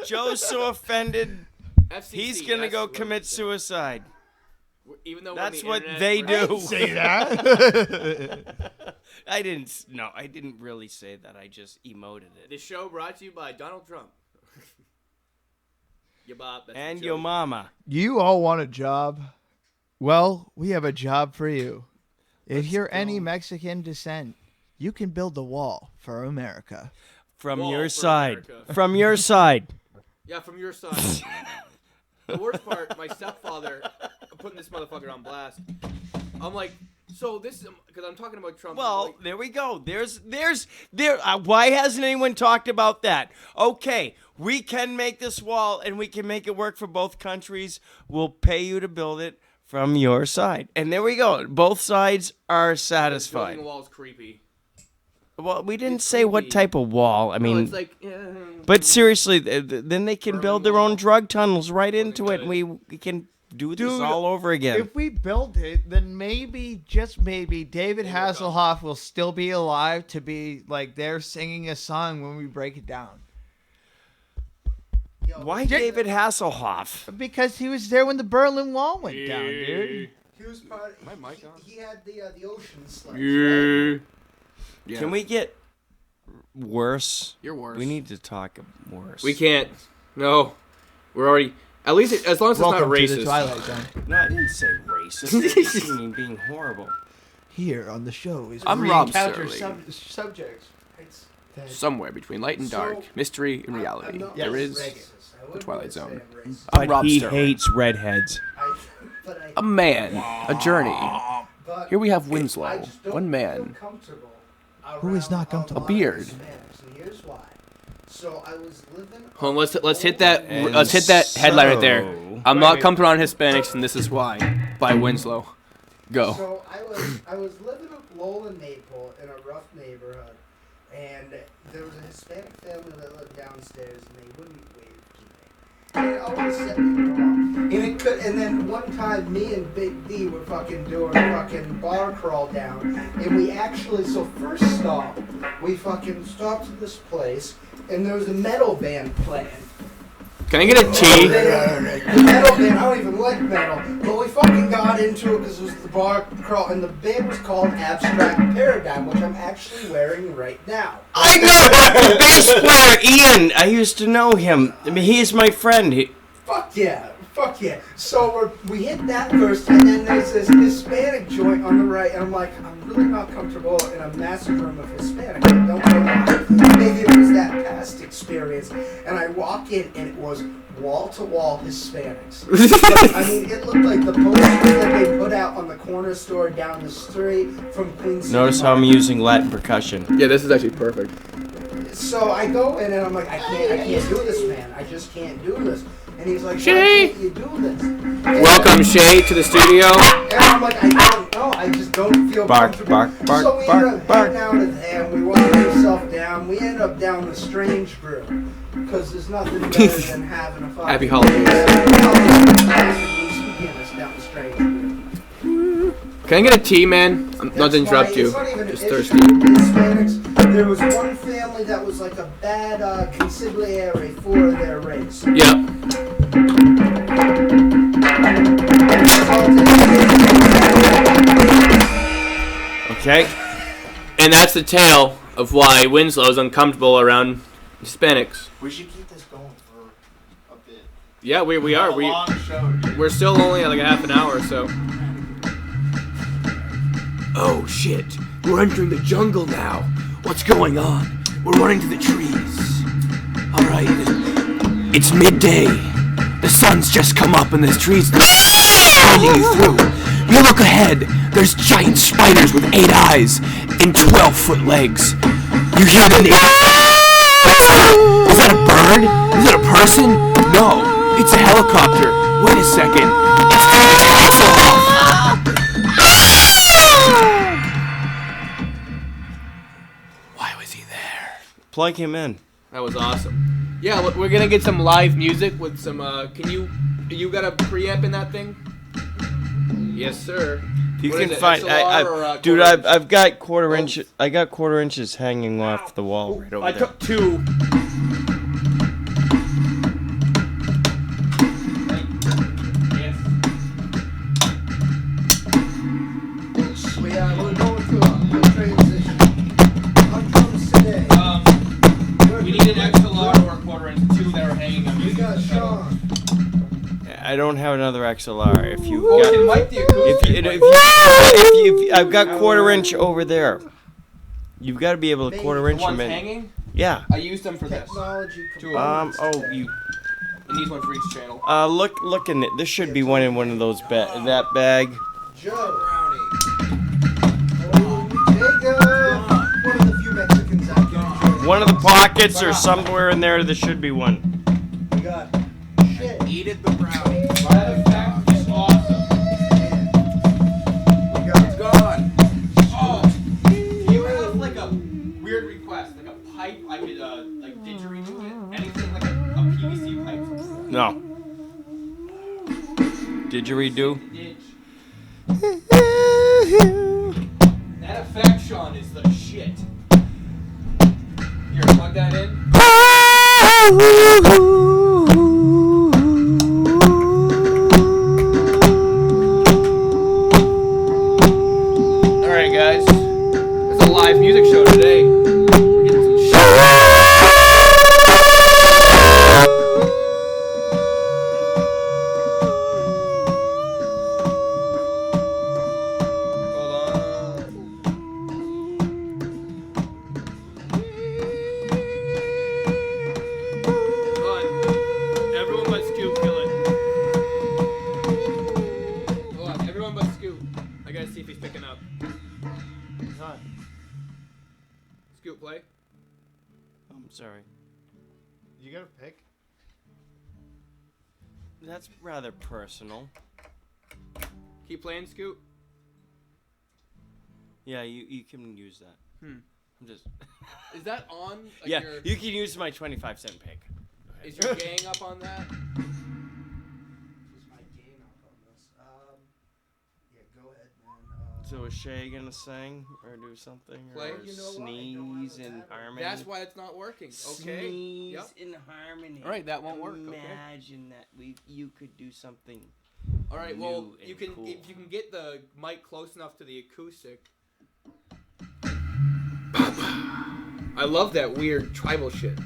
S1: Joe's so offended,
S3: FCC,
S1: he's gonna
S3: that's
S1: go
S3: what
S1: commit
S3: it is.
S1: suicide.
S3: Even though
S1: That's
S3: we're on
S1: what
S3: the
S1: they
S3: internet,
S1: do.
S4: Say that.
S1: I didn't. No, I didn't really say that. I just emoted
S3: The
S1: it.
S3: show brought to you by Donald Trump. Ya bop, that's
S1: And
S3: the
S1: your
S3: joke.
S1: mama.
S4: You all want a job. Well, we have a job for you. If
S3: Let's
S4: you're
S3: go.
S4: any Mexican descent, you can build the wall for America.
S1: From
S3: Wall
S1: your
S3: for
S1: side.
S3: America.
S1: From your side.
S3: Yeah, from your side. The worst part, my stepfather, I'm putting this motherfucker on blast. I'm like, so this is because I'm talking about Trump.
S1: Well,
S3: like,
S1: there we go. Why hasn't anyone talked about that? Okay, we can make this wall and we can make it work for both countries. We'll pay you to build it from your side. And there we go. Both sides are satisfied.
S3: building a wall is creepy.
S1: Well, we didn't
S3: It's
S1: say what
S3: creepy.
S1: type of wall. I
S3: No,
S1: mean,
S3: it's like,
S1: but seriously, then they can
S3: Berlin
S1: build their
S3: Wall.
S1: own drug tunnels right into
S3: got
S1: it, and we can do this
S4: Dude,
S1: all over again.
S4: If we build it, then maybe, just maybe, David Hasselhoff will still be alive to be like there singing a song when we break it down.
S2: Yo,
S1: Why David Hasselhoff?
S4: Because he was there when the Berlin Wall went down, dude.
S2: He was part.
S3: My mic on?
S2: He had the ocean sledge. Right?
S3: Yeah.
S1: Can we get worse?
S3: You're worse.
S1: We need to talk worse.
S3: We can't. No. We're already. At least as long as it's
S4: Welcome
S3: not
S4: to
S3: racist.
S4: the Twilight Zone.
S1: No, I didn't say racist. I mean being horrible.
S4: Here on the show is
S3: I'm
S4: where we
S3: Rob
S4: encounter
S3: Sterling.
S4: subjects.
S2: It's,
S3: Somewhere between light and dark,
S2: So,
S3: mystery and reality,
S2: I'm not
S3: there
S2: racist.
S3: is
S2: I wouldn't
S3: Twilight
S2: say
S3: Zone.
S2: I'm racist.
S3: I'm Rob Sterling.
S1: redheads.
S2: But I,
S3: A man, a journey.
S2: but
S3: Here we have
S2: I
S3: Winslow,
S2: just don't
S3: one
S2: feel
S3: man.
S2: comfortable
S4: Who is not
S2: around
S4: comfortable?
S2: lot
S3: A beard.
S2: of Hispanics, and here's why. So I was living.
S3: Hold on, let's hit that.
S1: And
S3: Let's hit that headline right there.
S1: so-
S3: I'm not comfortable on Hispanics, and this is why. By Winslow. Go.
S2: So I was living up Lowell Maple in a rough neighborhood, and there was a Hispanic family that lived downstairs, and they wouldn't wave to me. And it always set me wrong. And then one time, me and Big D were fucking doing fucking bar crawl down, and we actually, so first stop, we fucking stopped at this place, and there was a metal band playing.
S3: Can I get a T?
S2: The metal band, I don't even like metal, but we fucking got into it because it was the bar crawl, and the band was called Abstract Paradigm, which I'm actually wearing right now.
S1: I know the bass player Ian. I used to know him. I mean, he is my friend.
S2: Fuck yeah, fuck yeah. So we hit that first, and then there's this Hispanic joint on the right, and I'm like, I'm really not comfortable in a massive room of Hispanic. I don't know why. Maybe it was that past experience, and I walk in, and it was wall-to-wall Hispanics. I mean, it looked like the posters that they put out on the corner store down the street from Queens City
S1: Notice how I'm
S2: Market.
S1: using Latin percussion.
S3: Yeah, this is actually perfect.
S2: So I go in and I'm like, I can't do this, man. I just can't do this. And he's like, why
S3: Shay!
S2: can't you do this? And
S3: Welcome, Shay, to the studio.
S2: And I'm like, I don't know. I just don't feel
S1: Bark,
S2: comfortable.
S1: bark, bark,
S2: so we
S1: bark,
S2: end up
S1: bark.
S2: heading out of there, and we walk ourselves down. We end up down the Strange Brew because there's nothing better than having a fucking
S3: Happy holidays.
S2: Down the Strange Brew.
S3: Can I get a T, man? I'm not
S2: That's
S3: to interrupt
S2: why
S3: you.
S2: It's not even
S3: Just
S2: an issue
S3: thirsty.
S2: with Hispanics. There was one family that was like a bad consigliere for their race.
S3: Yeah.
S1: Okay.
S3: And that's the tale of why Winslow is uncomfortable around Hispanics.
S4: We should keep this going for a bit.
S3: Yeah, we are.
S4: A long show.
S3: We're still only at like a half an hour or so. Oh shit. We're entering the jungle now. What's going on? We're running to the trees. Alright. It's midday. The sun's just come up and the trees blinding you through. You look ahead. There's giant spiders with 8 eyes and 12-foot legs. You hear the name. Is that a bird? Is that a person? No. It's a helicopter. Wait a second. It's David Hasselhoff. Why was he there?
S1: Plug him in.
S3: That was awesome. Yeah, we're gonna get some live music with some. Can you got a preamp in that thing? Yes, sir.
S1: You
S3: What
S1: can
S3: is it,
S1: find,
S3: XLR or,
S1: dude.
S3: quarter inch?
S1: I've got quarter inch. I got quarter inches hanging off the wall right over
S3: I
S1: there.
S3: took 2.
S2: We're going through a transition. I'm from today.
S3: We need an XLR or a quarter inch. 2 that are hanging on
S2: We got Sean.
S1: I don't have another XLR. If you've
S3: Well,
S1: got,
S3: it might be acoustic.
S1: I've got quarter-inch over there. You've got to be able to
S2: Maybe.
S1: quarter-inch
S3: The ones
S1: them in.
S3: hanging?
S1: Yeah.
S3: I used them for this.
S2: Technology.
S3: Two of them.
S1: Oh, you.
S3: It needs one for each channel.
S1: Look in it. There should be one in one of those that bag.
S2: Joe. Oh, there you go. One of the few Mexicans I can enjoy.
S1: One of the pockets or somewhere in there. There should be one.
S2: We got shit.
S5: Eated the brownie.
S3: That effect is awesome.
S2: We got
S5: Gone.
S3: Oh, do you have like a weird request, like a pipe I could like didgeridoo it? Anything like a PVC pipe?
S1: No. Didgeridoo?
S3: Didge. That effect, Sean, is the shit. Here, plug that in. Alright, guys. It's a live music show today. We're getting some shit. Hold on. Everyone but Scoop, kill it. Hold on, everyone but Scoop. I gotta see if he's picking up. Scoop, play.
S1: I'm sorry.
S4: You gotta pick.
S1: That's rather personal.
S3: Keep playing, Scoop.
S1: Yeah, you can use that. I'm just.
S3: Is that on? Like
S1: Yeah,
S3: your,
S1: you can use my 25-cent pick.
S3: is your gang up on that?
S2: Who's my gain up on this? Yeah, go ahead, man.
S1: So is Shay gonna sing or do something
S3: Play?
S1: or
S2: You know what? I don't
S1: sneeze
S2: have a
S1: in
S2: tablet.
S1: harmony?
S3: That's why it's not working. Okay.
S1: Sneeze
S3: Yep.
S1: in harmony.
S3: All right, that won't work, okay.
S1: Imagine that you could do something.
S3: All right. Well,
S1: New
S3: you
S1: and
S3: can
S1: cool.
S3: if you can get the mic close enough to the acoustic. I love that weird tribal shit.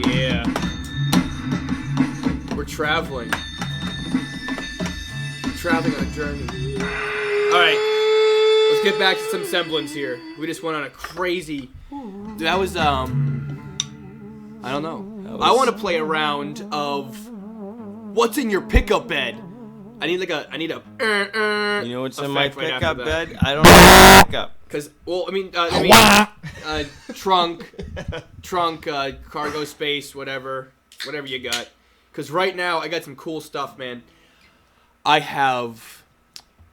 S3: Yeah. We're traveling. Traveling on a journey. Alright. Let's get back to some semblance here. We just went on a crazy. That was, I don't know. I want to play a round of what's in your pickup bed. I need a.
S1: You know what's in my
S3: effect right
S1: pickup
S3: after that.
S1: bed? I don't have a pickup.
S3: Cause, well, I mean, trunk, cargo space, whatever you got. Cause right now I got some cool stuff, man. I have,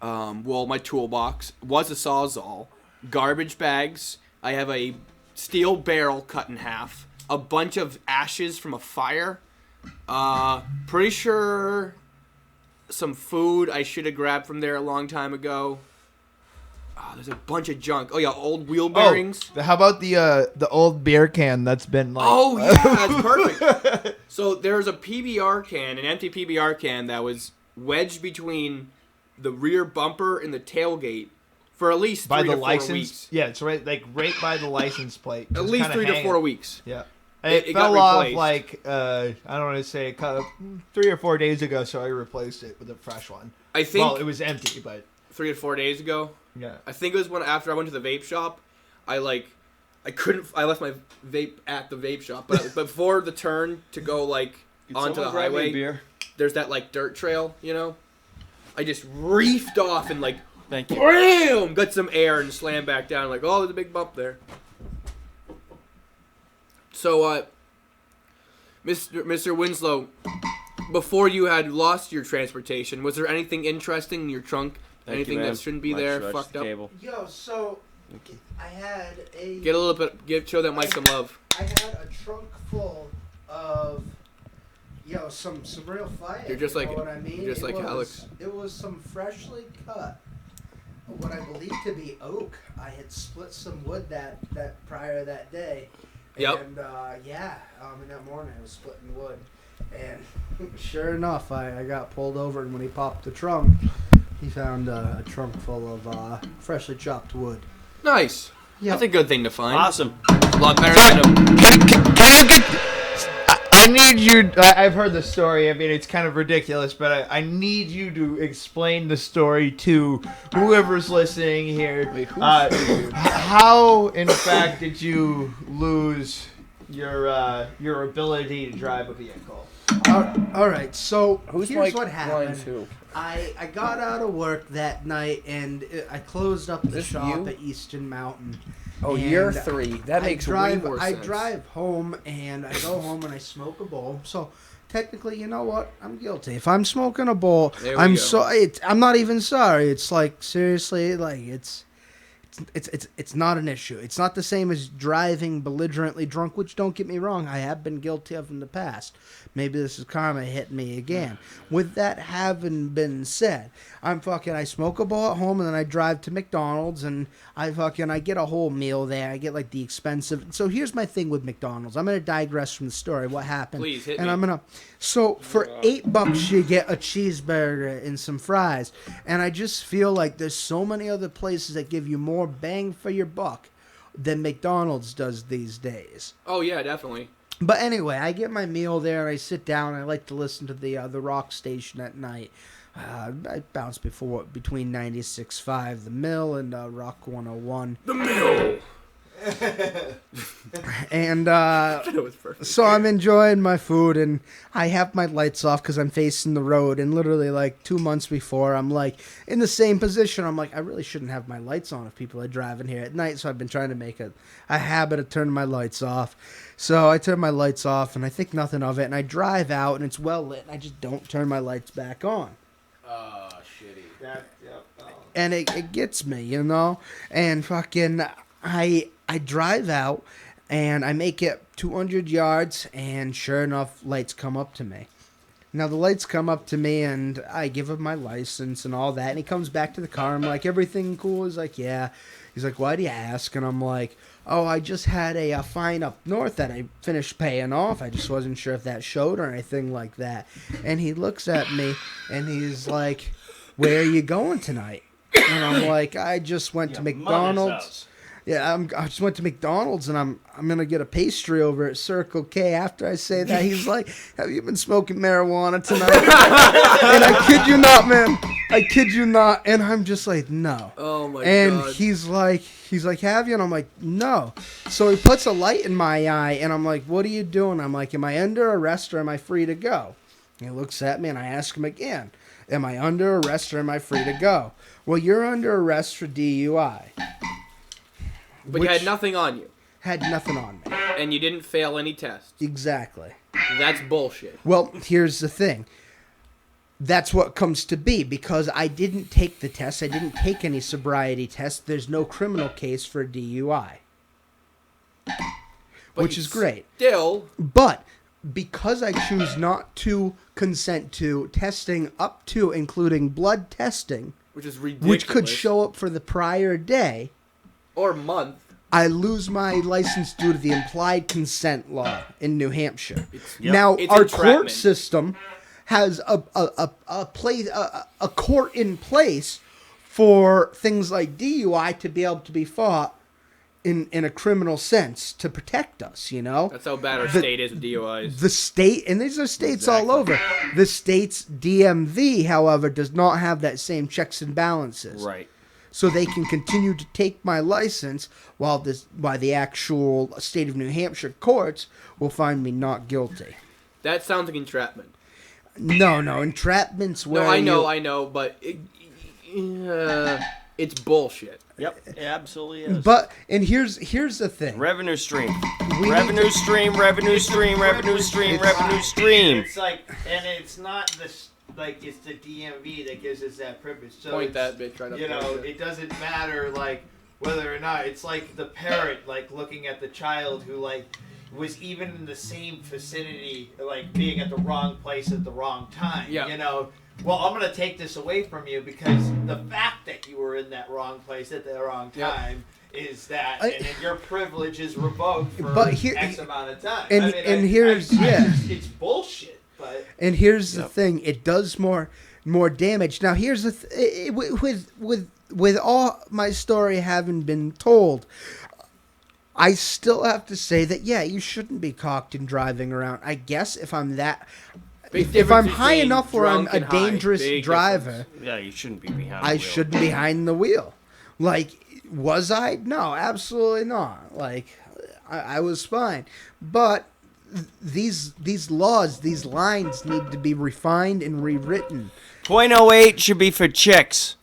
S3: my toolbox was a Sawzall, garbage bags. I have a steel barrel cut in half, a bunch of ashes from a fire. Pretty sure some food I should have grabbed from there a long time ago. Oh, there's a bunch of junk. Oh yeah, old wheel bearings.
S4: Oh, how about the old beer can that's been like?
S3: Oh yeah, that's perfect. So there's a PBR can, an empty PBR can that was wedged between the rear bumper and the tailgate for at least 3
S4: by
S3: to
S4: the
S3: 4
S4: license.
S3: weeks.
S4: Yeah, it's right by the license plate.
S3: At
S4: just
S3: least
S4: kinda
S3: 3 to
S4: hanging.
S3: 4 weeks.
S4: Yeah.
S3: It
S4: Fell
S3: got
S4: off
S3: replaced.
S4: like I don't want to say 3 or 4 days ago, so I replaced it with a fresh one.
S3: I think
S4: Well, it was empty, but
S3: 3 to 4 days ago.
S4: yeah.
S3: I think it was when after I went to the vape shop, I left my vape at the vape shop, but before the turn to go like onto the highway,
S1: Beer?
S3: there's that like dirt trail, you know. I just reefed off and like
S1: Thank you.
S3: bam, got some air and slammed back down. Like, oh, there's a big bump there. So, Mr. Winslow, before you had lost your transportation, was there anything interesting in your trunk?
S1: Thank
S3: Anything
S1: you,
S3: that
S1: man.
S3: shouldn't be
S1: Much
S3: there?
S1: stretched
S3: Fucked up.
S1: cable.
S2: Yo, so I had a
S3: Get a little bit. Show that Mike some love.
S2: I had a trunk full of some real fire.
S3: You're just
S2: you
S3: like-
S2: know what I mean?
S3: just like Alex.
S2: It was some freshly cut, what I believe to be oak. I had split some wood that prior that day,
S3: Yep.
S2: And in that morning I was splitting wood, and sure enough, I got pulled over, and when he popped the trunk, he found a trunk full of freshly chopped wood.
S3: Nice.
S2: Yep.
S3: That's a good thing to find.
S1: Awesome.
S3: A lot better than a...
S4: Can I get? I need you. I've heard the story. I mean, it's kind of ridiculous, but I need you to explain the story to whoever's listening here.
S3: Wait,
S4: How, in fact, did you lose your ability to drive a vehicle?
S2: All right, so
S3: Who's
S2: here's
S3: Mike
S2: what happened.
S3: line two?
S2: I got out of work that night, and I closed up the
S3: This
S2: shop
S3: you?
S2: at Eastern Mountain.
S3: Oh,
S2: And
S3: year 3. That makes way more
S2: I
S3: sense.
S2: drive home, and I go home and I smoke a bowl. So technically, you know what? I'm guilty. If I'm smoking a bowl,
S3: There we
S2: I'm
S3: go.
S2: I'm not even sorry. It's like seriously, like it's not an issue. It's not the same as driving belligerently drunk, which don't get me wrong, I have been guilty of in the past. Maybe this is karma hitting me again. With that having been said, I smoke a bowl at home, and then I drive to McDonald's, and I get a whole meal there. I get like the expensive. So here's my thing with McDonald's. I'm gonna digress from the story. What happened?
S3: Please, hit
S2: and
S3: me.
S2: So for $8 you get a cheeseburger and some fries, and I just feel like there's so many other places that give you more bang for your buck than McDonald's does these days.
S3: Oh, yeah, definitely.
S2: But anyway, I get my meal there, and I sit down, and I like to listen to the rock station at night. I bounce between 96.5 The Mill and Rock 101.
S3: The mill.
S2: And
S3: That was perfect.
S2: so I'm enjoying my food, and I have my lights off because I'm facing the road. And literally, like 2 months before, I'm like in the same position. I'm like, I really shouldn't have my lights on if people are driving here at night. So I've been trying to make a habit of turning my lights off. So I turn my lights off, and I think nothing of it. And I drive out, and it's well lit. And I just don't turn my lights back on.
S3: Oh, shitty.
S2: And it gets me, you know. And fucking, I drive out, and I make it 200 yards, and sure enough, lights come up to me. Now, the lights come up to me, and I give him my license and all that, and he comes back to the car. I'm like, everything cool? He's like, yeah. He's like, why do you ask? And I'm like, oh, I just had a fine up north that I finished paying off. I just wasn't sure if that showed or anything like that. And he looks at me, and he's like, where are you going tonight? And I'm like, I just went to McDonald's. Yeah, I just went to McDonald's, and I'm gonna get a pastry over at Circle K. After I say that, he's like, "Have you been smoking marijuana tonight?" And I kid you not, man. I kid you not. And I'm just like, no.
S3: Oh my
S2: and
S3: god.
S2: he's like, have you? And I'm like, no. So he puts a light in my eye, and I'm like, what are you doing? I'm like, am I under arrest or am I free to go? And he looks at me, and I ask him again, am I under arrest or am I free to go? Well, you're under arrest for DUI.
S3: But you had nothing on you.
S2: Had nothing on me.
S3: And you didn't fail any tests.
S2: Exactly.
S3: That's bullshit.
S2: Well, here's the thing. That's what comes to be, because I didn't take the test. I didn't take any sobriety tests. There's no criminal case for DUI.
S3: But
S2: which
S3: you
S2: is great.
S3: Still.
S2: But because I choose not to consent to testing up to including blood testing,
S3: Which is ridiculous.
S2: which could show up for the prior day,
S3: Or month.
S2: I lose my license due to the implied consent law in New Hampshire.
S1: Yep.
S2: Now,
S3: It's
S2: our
S3: entrapment.
S2: court system has a court in place for things like DUI to be able to be fought in a criminal sense to protect us, you know?
S3: That's how bad our state is with DUIs.
S2: The state, and these are states
S3: Exactly.
S2: all over. The state's DMV, however, does not have that same checks and balances.
S1: Right.
S2: So they can continue to take my license while the actual state of New Hampshire courts will find me not guilty.
S3: That sounds like entrapment.
S2: No, entrapment's where
S3: No, I know, but it's bullshit.
S1: Yep. It absolutely is.
S2: But and here's the thing.
S1: Revenue stream.
S2: We
S1: Revenue
S2: need
S1: stream. Revenue stream. Revenue stream. Revenue stream.
S4: It's like, and it's not it's the DMV that gives us that privilege. So
S3: Point
S4: it's-
S3: that bitch right up
S4: You
S3: there.
S4: know, it doesn't matter like whether or not it's like the parent like looking at the child who like was even in the same vicinity, like being at the wrong place at the wrong time.
S3: Yeah.
S4: You know, well, I'm gonna take this away from you because the fact that you were in that wrong place at the wrong
S3: Yeah.
S4: time is that, and then your privilege is revoked for X amount of time. It's bullshit. But
S2: and here's the thing: it does more damage. Now, here's the with all my story having been told, I still have to say that you shouldn't be cocked and driving around. I guess if I'm if I'm high enough where I'm a dangerous driver,
S1: you shouldn't be behind.
S2: I shouldn't be behind the wheel. Like, was I? No, absolutely not. Like, I was fine. But these laws, these lines need to be refined and rewritten. .08
S1: should be for chicks.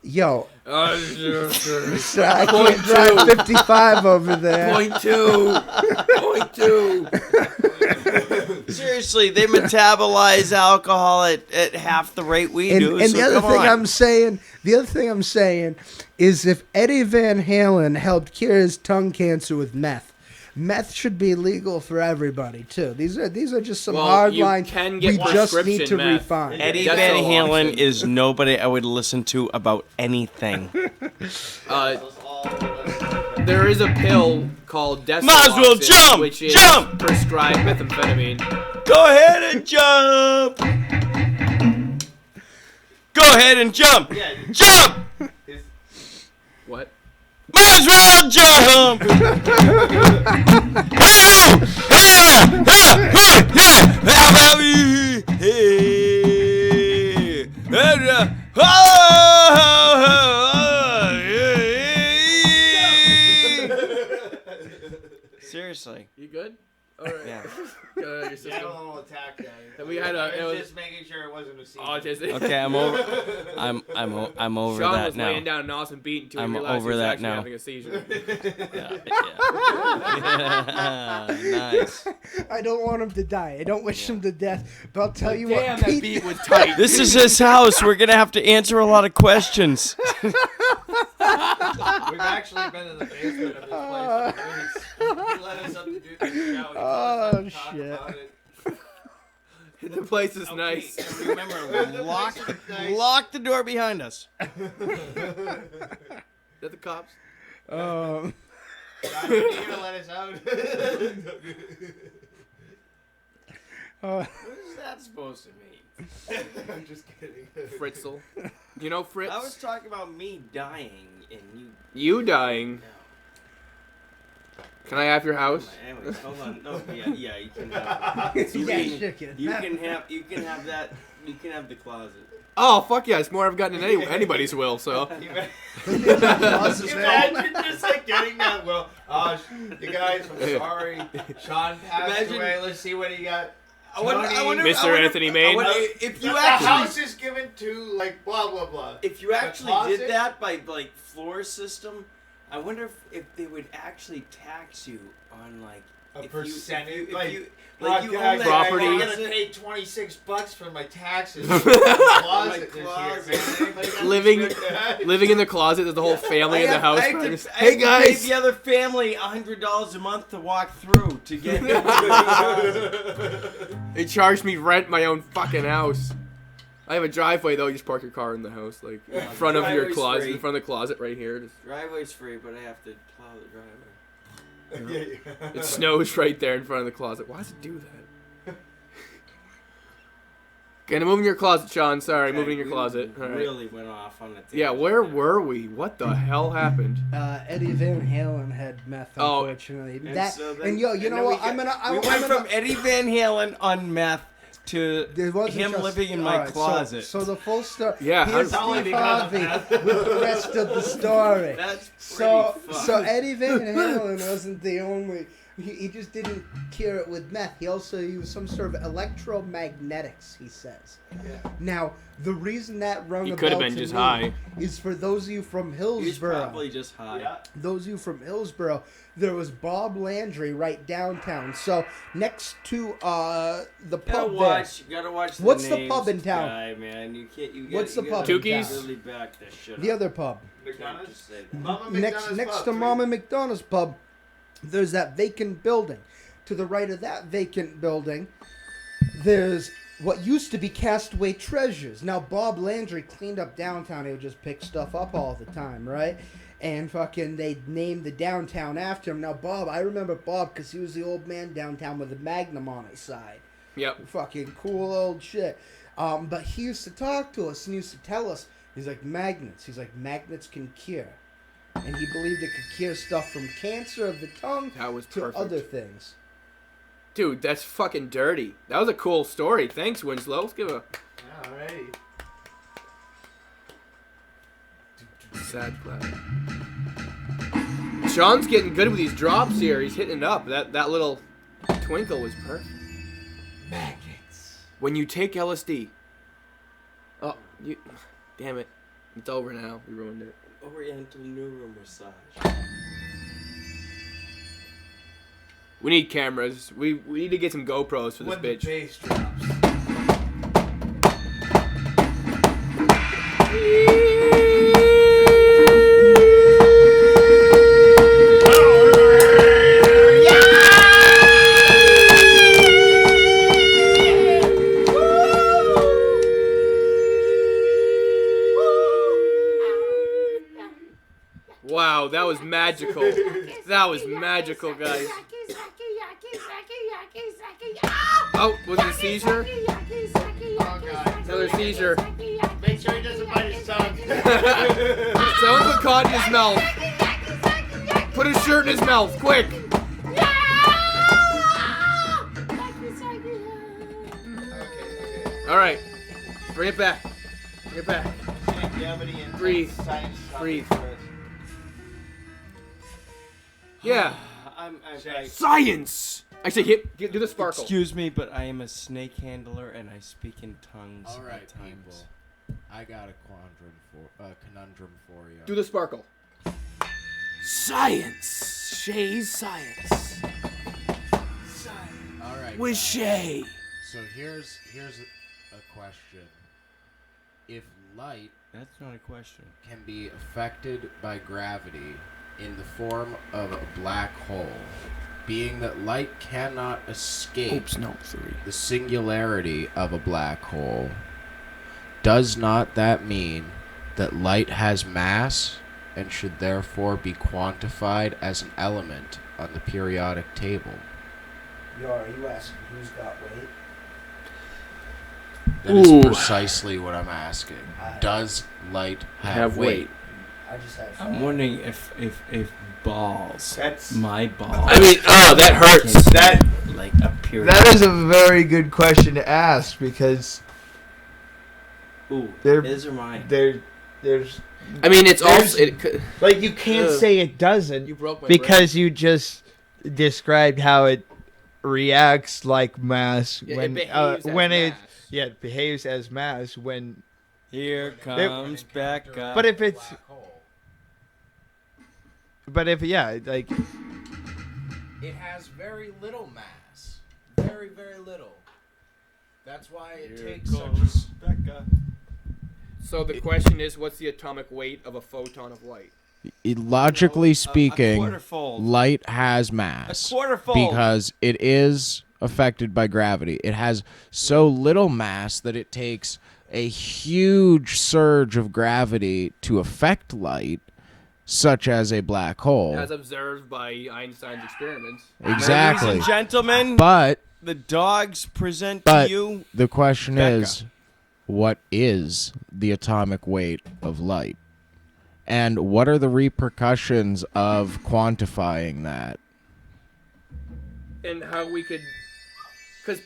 S2: Yo. So I can't drive 55 over there.
S3: .2.
S1: Seriously, they metabolize alcohol at half the rate we do.
S2: And the other thing I'm saying is if Eddie Van Halen helped cure his tongue cancer with meth should be legal for everybody too. These are just some hard lines we just need to refine.
S1: Eddie Van Halen is nobody I would listen to about anything.
S3: There is a pill called Desaloxin,
S1: might as well jump,
S3: which is prescribed methamphetamine.
S1: Go ahead and jump. Go ahead and jump. Jump.
S3: What?
S1: Might as well jump. Seriously.
S3: You good? All right.
S1: Yeah.
S4: Your system. Yeah, a little attack that.
S3: And we had
S4: it was just making sure it wasn't a seizure.
S3: Autism.
S1: Okay, I'm over. I'm over
S3: Sean
S1: that
S3: was
S1: now.
S3: laying down an awesome beat until
S1: I'm
S3: he realized
S1: over
S3: he was
S1: that
S3: actually
S1: now.
S3: having a seizure.
S1: Nice.
S2: I don't want him to die. I don't wish him to death. But I'll tell you
S3: Damn,
S2: what.
S3: that beat was tight.
S1: This is his house. We're gonna have to answer a lot of questions.
S4: We've actually been in the basement of this place for weeks. He let us up to do the show.
S2: Oh shit.
S3: The place is nice.
S1: Remember, lock the door behind us.
S3: Is that the cops?
S4: John, you need to let us out.
S1: What is that supposed to mean?
S4: I'm just kidding.
S3: Fritzl. You know Fritz?
S1: I was talking about me dying and you.
S3: You dying?
S1: No.
S3: Can I have your house?
S1: Anyways, hold on. No, yeah, you can have. You can have that. You can have the closet.
S3: Oh fuck yeah! It's more I've gotten than anybody's will. So.
S4: Imagine just like getting that will. Oh, you guys, I'm sorry. Sean passed away. Let's see what he got.
S1: I wonder,
S3: Mr. Anthony Main.
S4: If you actually, the house is given to like blah blah blah.
S1: If you actually did that by like floor system, I wonder if they would actually tax you on like
S4: a percentage.
S1: You own that
S3: property.
S4: I'm gonna pay $26 for my taxes. Closet this year, man.
S3: Living in the closet. There's the whole family in the house.
S1: Hey guys, pay the other family $100 a month to walk through to get.
S3: They charged me rent my own fucking house. I have a driveway though. You just park your car in the house, like in front of your closet, in front of the closet right here.
S1: Driveway's free, but I have to plow the driveway.
S3: It snows right there in front of the closet. Why does it do that? Okay, now move in your closet, Sean. Sorry, okay, moving in your closet.
S1: All right. Really went off on the table.
S3: Yeah, where were we? What the hell happened?
S2: Eddie Van Halen had meth, unfortunately.
S1: You
S2: know what?
S1: We went from Eddie Van Halen on meth to him living in my closet.
S2: So the full story.
S3: Yeah,
S2: here's Steve Harvey with the rest of the story.
S1: That's
S2: so Eddie Van Halen wasn't the only. He just didn't cure it with meth. He also used some sort of electromagnetics, he says. Yeah. Now, the reason that rung a bell
S3: could have been just high
S2: is for those of you from Hillsborough.
S1: He's probably just high.
S2: Yeah. Those of you from Hillsborough, there was Bob Landry right downtown. So next to the pub there.
S1: You gotta watch the
S2: What's
S1: names,
S2: the pub in town?
S1: Guy, man.
S2: What's the pub
S3: in town?
S1: Really back this shit
S2: the
S1: up.
S2: other pub.
S4: McDonald's?
S2: Next to Mama McDonald's pub, there's that vacant building. To the right of that vacant building, there's what used to be Castaway Treasures. Now, Bob Landry cleaned up downtown. He would just pick stuff up all the time, right? And fucking they named the downtown after him. Now Bob, I remember Bob because he was the old man downtown with a Magnum on his side.
S3: Yep.
S2: Fucking cool old shit. But he used to talk to us and he used to tell us, he's like, magnets. He's like, magnets can cure. And he believed it could cure stuff from cancer of the tongue
S3: That was
S2: to
S3: perfect.
S2: other things.
S3: Dude, that's fucking dirty. That was a cool story. Thanks, Winslow. Let's give a
S4: Alrighty.
S3: sad clap. Sean's getting good with these drops here. He's hitting it up. That little twinkle was perfect.
S4: Magnets.
S3: When you take LSD. Oh, you. Damn it. It's over now. We ruined it.
S1: Oriental neuro massage.
S3: We need cameras. We need to get some GoPros for this
S4: When
S3: bitch.
S4: the bass drops.
S3: Wow, that was magical. That was magical, guys. Oh, was it a seizure?
S4: Oh god.
S3: Another seizure.
S4: Make sure he doesn't bite his tongue.
S3: Someone put cotton in his mouth. Put his shirt in his mouth, quick. All right, bring it back. Bring it back. Breathe. Breathe. Yeah. Science. I say, do the sparkle.
S1: Excuse me, but I am a snake handler and I speak in tongues.
S5: All right,
S1: at times.
S5: people. I got a conundrum for you.
S3: Do the sparkle. Science. Shay's science.
S5: All right.
S3: With
S5: guys.
S3: Shay.
S5: So here's a question. If light
S1: That's not a question.
S5: can be affected by gravity in the form of a black hole, being that light cannot escape
S3: Oops, no, 3.
S5: the singularity of a black hole, does not that mean that light has mass and should therefore be quantified as an element on the periodic table?
S2: Are you asking who's got weight?
S5: That is
S3: Ooh.
S5: precisely what I'm asking. Does light have weight?
S2: I just had
S1: I'm wondering if balls,
S4: That's-
S1: my balls.
S3: I mean, oh, that hurts.
S4: That
S1: like a period.
S4: that is a very good question to ask because
S1: Ooh,
S4: They're-
S1: his or mine?
S4: there's
S3: I mean, it's
S4: There's-
S3: also. It could,
S4: like you can't
S3: Ugh.
S4: say it doesn't
S3: you broke my
S4: because you just described how it reacts like mass
S3: brain. Yeah,
S4: when
S3: it behaves as
S4: when it
S3: mass.
S4: it behaves as mass when.
S1: Here comes Becca.
S4: But if it's like
S5: It has very little mass. Very, very little. That's why it takes such a...
S1: Becca.
S3: So the question is, what's the atomic weight of a photon of light?
S5: Logically
S1: A
S5: speaking,
S1: quarterfold.
S5: light has
S1: A
S5: mass.
S1: quarterfold.
S5: Because it is affected by gravity. It has so little mass that it takes a huge surge of gravity to affect light, such as a black hole.
S3: As observed by Einstein's experiments.
S5: Exactly.
S1: Ladies and gentlemen,
S5: But
S1: the dogs present
S5: But-
S1: to you.
S5: the question
S1: Becca.
S5: is, what is the atomic weight of light? And what are the repercussions of quantifying that?
S3: And how we could... Because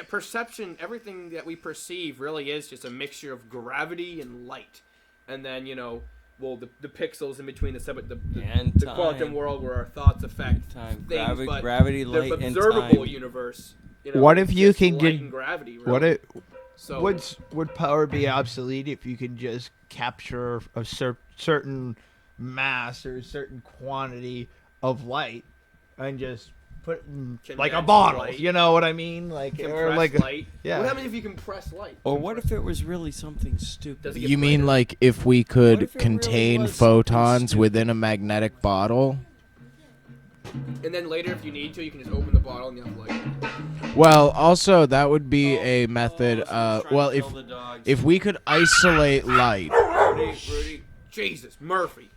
S3: perception, everything that we perceive really is just a mixture of gravity and light. And then, well, the pixels in between
S1: And
S3: the
S1: time.
S3: quantum world where our thoughts affect
S1: Time.
S3: things, but
S1: Gravity,
S3: the
S1: light, and
S3: observable
S1: time.
S3: universe.
S4: What if you
S3: just
S4: can
S3: light
S4: get-
S3: and gravity? Really.
S4: what it
S3: So
S4: would power be obsolete if you can just capture a certain mass or a certain quantity of light and just put in like a
S3: Condense
S4: bottle?
S3: light.
S4: You know what I mean? Like or
S3: compress
S4: like
S3: light.
S4: yeah.
S3: What happens if you compress light?
S1: Or what if it was really something stupid?
S3: Does it get
S5: You mean
S3: brighter?
S5: like if we
S1: What
S5: could
S1: if it really
S5: contain
S1: was something
S5: photons
S1: stupid?
S5: within a magnetic bottle?
S3: And then later, if you need to, you can just open the bottle and you have light.
S5: Well, also that would be a method.
S1: someone's trying
S5: Well,
S1: to kill the dogs.
S5: if we could isolate light,
S1: Rudy,
S3: Jesus, Murphy.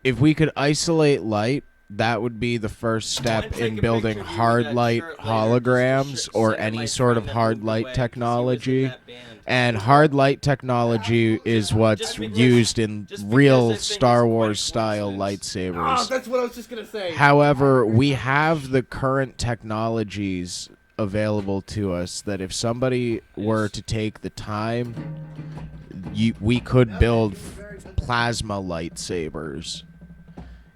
S5: if we could isolate light, that would be the first step
S1: take
S5: in
S1: a
S5: building
S1: picture of you
S5: hard
S1: with that
S5: light
S1: shirt later, just to
S5: holograms or
S1: send to
S5: any
S1: my
S5: sort of
S1: friend that
S5: hard
S1: moved
S5: light
S1: away 'cause he was in
S5: technology.
S1: that band.
S5: And hard light technology is what's
S1: Just because-
S5: used in
S1: just because
S5: real
S1: I think
S5: Star
S1: it's quite
S5: Wars style
S1: coincidence.
S3: Oh,
S5: lightsabers.
S3: that's what I was just gonna say.
S5: However, we have the current technologies available to us that if somebody were to take the time, we could build plasma lightsabers.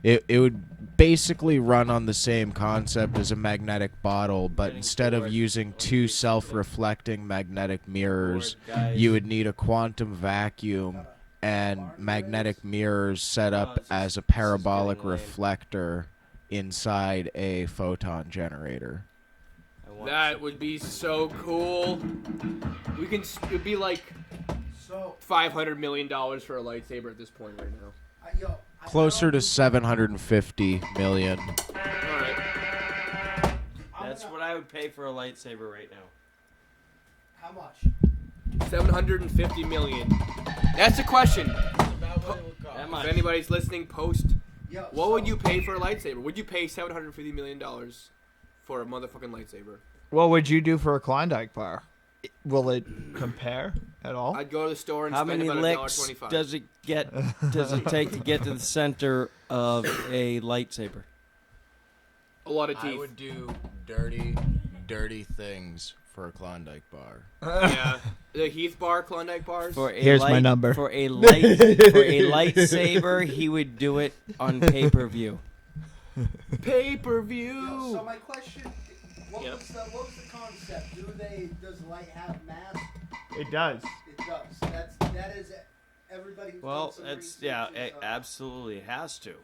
S5: It would basically run on the same concept as a magnetic bottle, but instead of using two self-reflecting magnetic mirrors, you would need a quantum vacuum and magnetic mirrors set up as a parabolic reflector inside a photon generator.
S3: That would be so cool. We can. It'd be like
S2: So,
S3: $500 million for a lightsaber at this point right now.
S5: Closer to 750 million.
S3: All right.
S1: That's what I would pay for a lightsaber right now.
S2: How much?
S3: 750 million. That's the question.
S1: That much.
S3: If anybody's listening, post.
S2: Yo,
S3: What would you pay for a lightsaber? Would you pay $750 million for a motherfucking lightsaber?
S4: What would you do for a Klondike bar? Will it compare at all?
S3: I'd go to the store and
S1: How
S3: spend
S1: many
S3: about
S1: licks
S3: $1.25.
S1: does it take to get to the center of a lightsaber?
S3: A lot of
S5: I
S3: teeth.
S5: would do dirty things for a Klondike bar.
S3: Yeah. The Heath bar, Klondike bars.
S1: For a
S4: Here's my number.
S1: For a lightsaber, he would do it on pay-per-view.
S3: Pay-per-view.
S2: Yo, so my question, what
S3: Yep.
S2: was the concept? Does light have mass?
S4: It does.
S2: It does. That is everybody. who's
S1: Well,
S2: done some
S1: it's
S2: research
S1: it
S2: is,
S1: absolutely has to.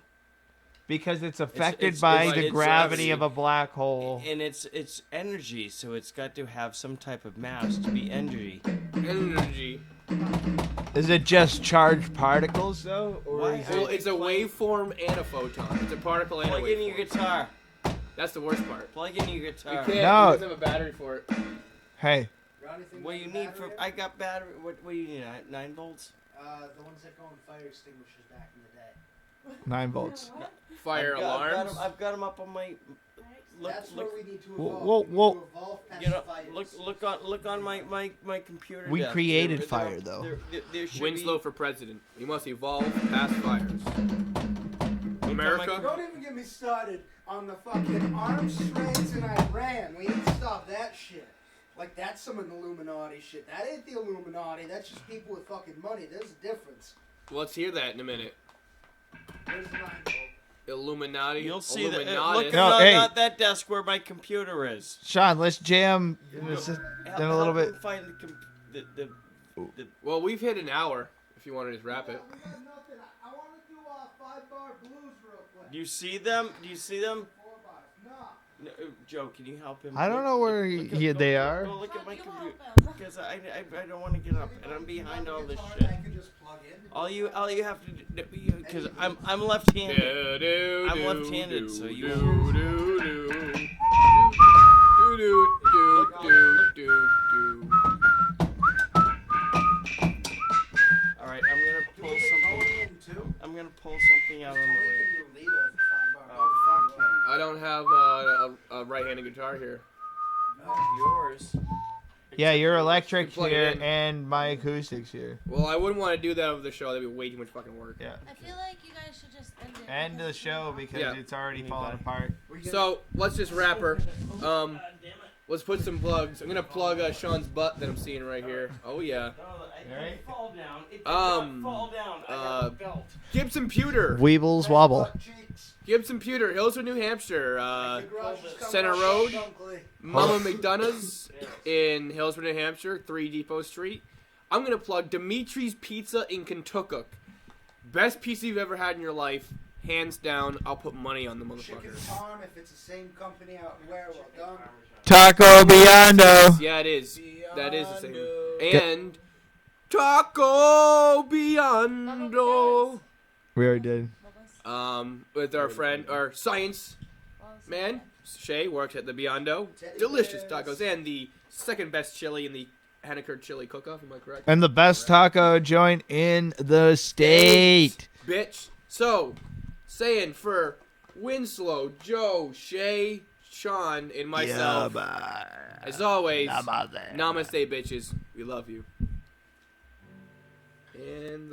S4: Because it's affected
S1: it's-
S4: by
S1: it's-
S4: the
S1: it's
S4: gravity
S1: gravity.
S4: of a black hole.
S1: And it's energy, so it's got to have some type of mass to be energy.
S3: Energy.
S4: Is it just charged particles, though? Or
S1: Why
S4: is
S3: Well,
S4: it...
S3: it's a waveform and a photon. It's a particle and a
S1: Plug in your
S3: waveform.
S1: guitar.
S3: That's the worst part.
S1: Plug in your
S3: You
S1: guitar.
S3: can't.
S4: No.
S3: It doesn't have a battery for it.
S4: Hey,
S2: got anything
S1: What
S2: with
S1: you
S2: the
S1: need for?
S2: battery?
S1: I got battery. What do you need? 9 volts.
S2: The ones that go in fire extinguishers back in the day.
S4: 9 volts.
S3: Fire alarms.
S1: I've got them up on my.
S2: That's
S1: Look,
S2: where we need to
S4: Whoa,
S2: evolve.
S4: whoa,
S2: We need
S4: whoa.
S2: to evolve past
S1: you know,
S2: fires.
S1: look on my computer.
S4: We
S1: desk.
S4: created
S1: There-
S4: fire, though.
S1: there should
S3: Winslow
S1: be-
S3: for president. We must evolve past fires.
S2: Don't
S3: America.
S2: even get me started on the fucking arms trades in Iran. We need to stop that shit. Like, that's some Illuminati shit. That ain't the Illuminati. That's just people with fucking money. There's a difference.
S3: Let's hear that in a minute.
S2: There's the 9 volt.
S3: Illuminati.
S1: You'll see that.
S3: Illuminati.
S1: Look
S4: No,
S1: at
S4: hey.
S1: not that desk where my computer is.
S4: Sean, let's jam this in a little bit.
S1: Find the
S3: Well, we've hit an hour. If you want to just wrap it.
S2: We got nothing. I want to do 5-bar blues real quick.
S1: Do you see them? Do you see them?
S2: 4 bars. No.
S1: No, Joe, can you help him?
S4: I don't know where they are.
S1: Go look at my computer because I don't want to get up and I'm behind all this
S2: Guitar
S1: shit.
S2: I could just plug in.
S1: All you have to do because I'm left-handed.
S3: Do,
S1: I'm
S3: do,
S1: left-handed,
S3: do,
S1: so you-
S3: do, do, do. Do, do, do, do, do.
S1: All right, I'm gonna pull something. I'm gonna pull something out on the way. Oh, fuck him.
S3: I don't have a right-handed guitar here.
S1: Yours.
S4: Yeah, your electric
S3: Plug it
S4: here
S3: in.
S4: and my acoustics here.
S3: Well, I wouldn't want to do that over the show. That'd be way too much fucking work.
S4: Yeah.
S6: I feel like you guys should just end it.
S4: End the show because
S3: Yeah.
S4: it's already falling apart.
S3: So let's just wrap her. Let's put some plugs. I'm gonna plug Sean's butt that I'm seeing right here. Oh yeah.
S1: It fall down. It did
S3: Um,
S1: not fall down. I got a belt.
S3: Gibson Pewter.
S4: Weebles wobble.
S3: Gibson Pewter, Hillsford, New Hampshire. Center Road. Mama McDonough's in Hillsborough, New Hampshire, 3 Depot Street. I'm going to plug Dimitri's Pizza in Kentucky. Best pizza you've ever had in your life. Hands down, I'll put money on the
S2: Chicken
S3: motherfucker.
S2: Farm, if it's the same company out where well done.
S4: Taco Biondo.
S3: Yeah, it is. That is the same. And Taco Biondo.
S4: We already did.
S3: With our friend, our science man, Shay, works at the Biondo. Delicious tacos. And the second best chili in the Henniker Chili Cook-Off, am I correct?
S4: And the best taco joint in the state.
S3: Bitch. So, saying for Winslow, Joe, Shay, Sean, and myself, as always, namaste, bitches. We love you. And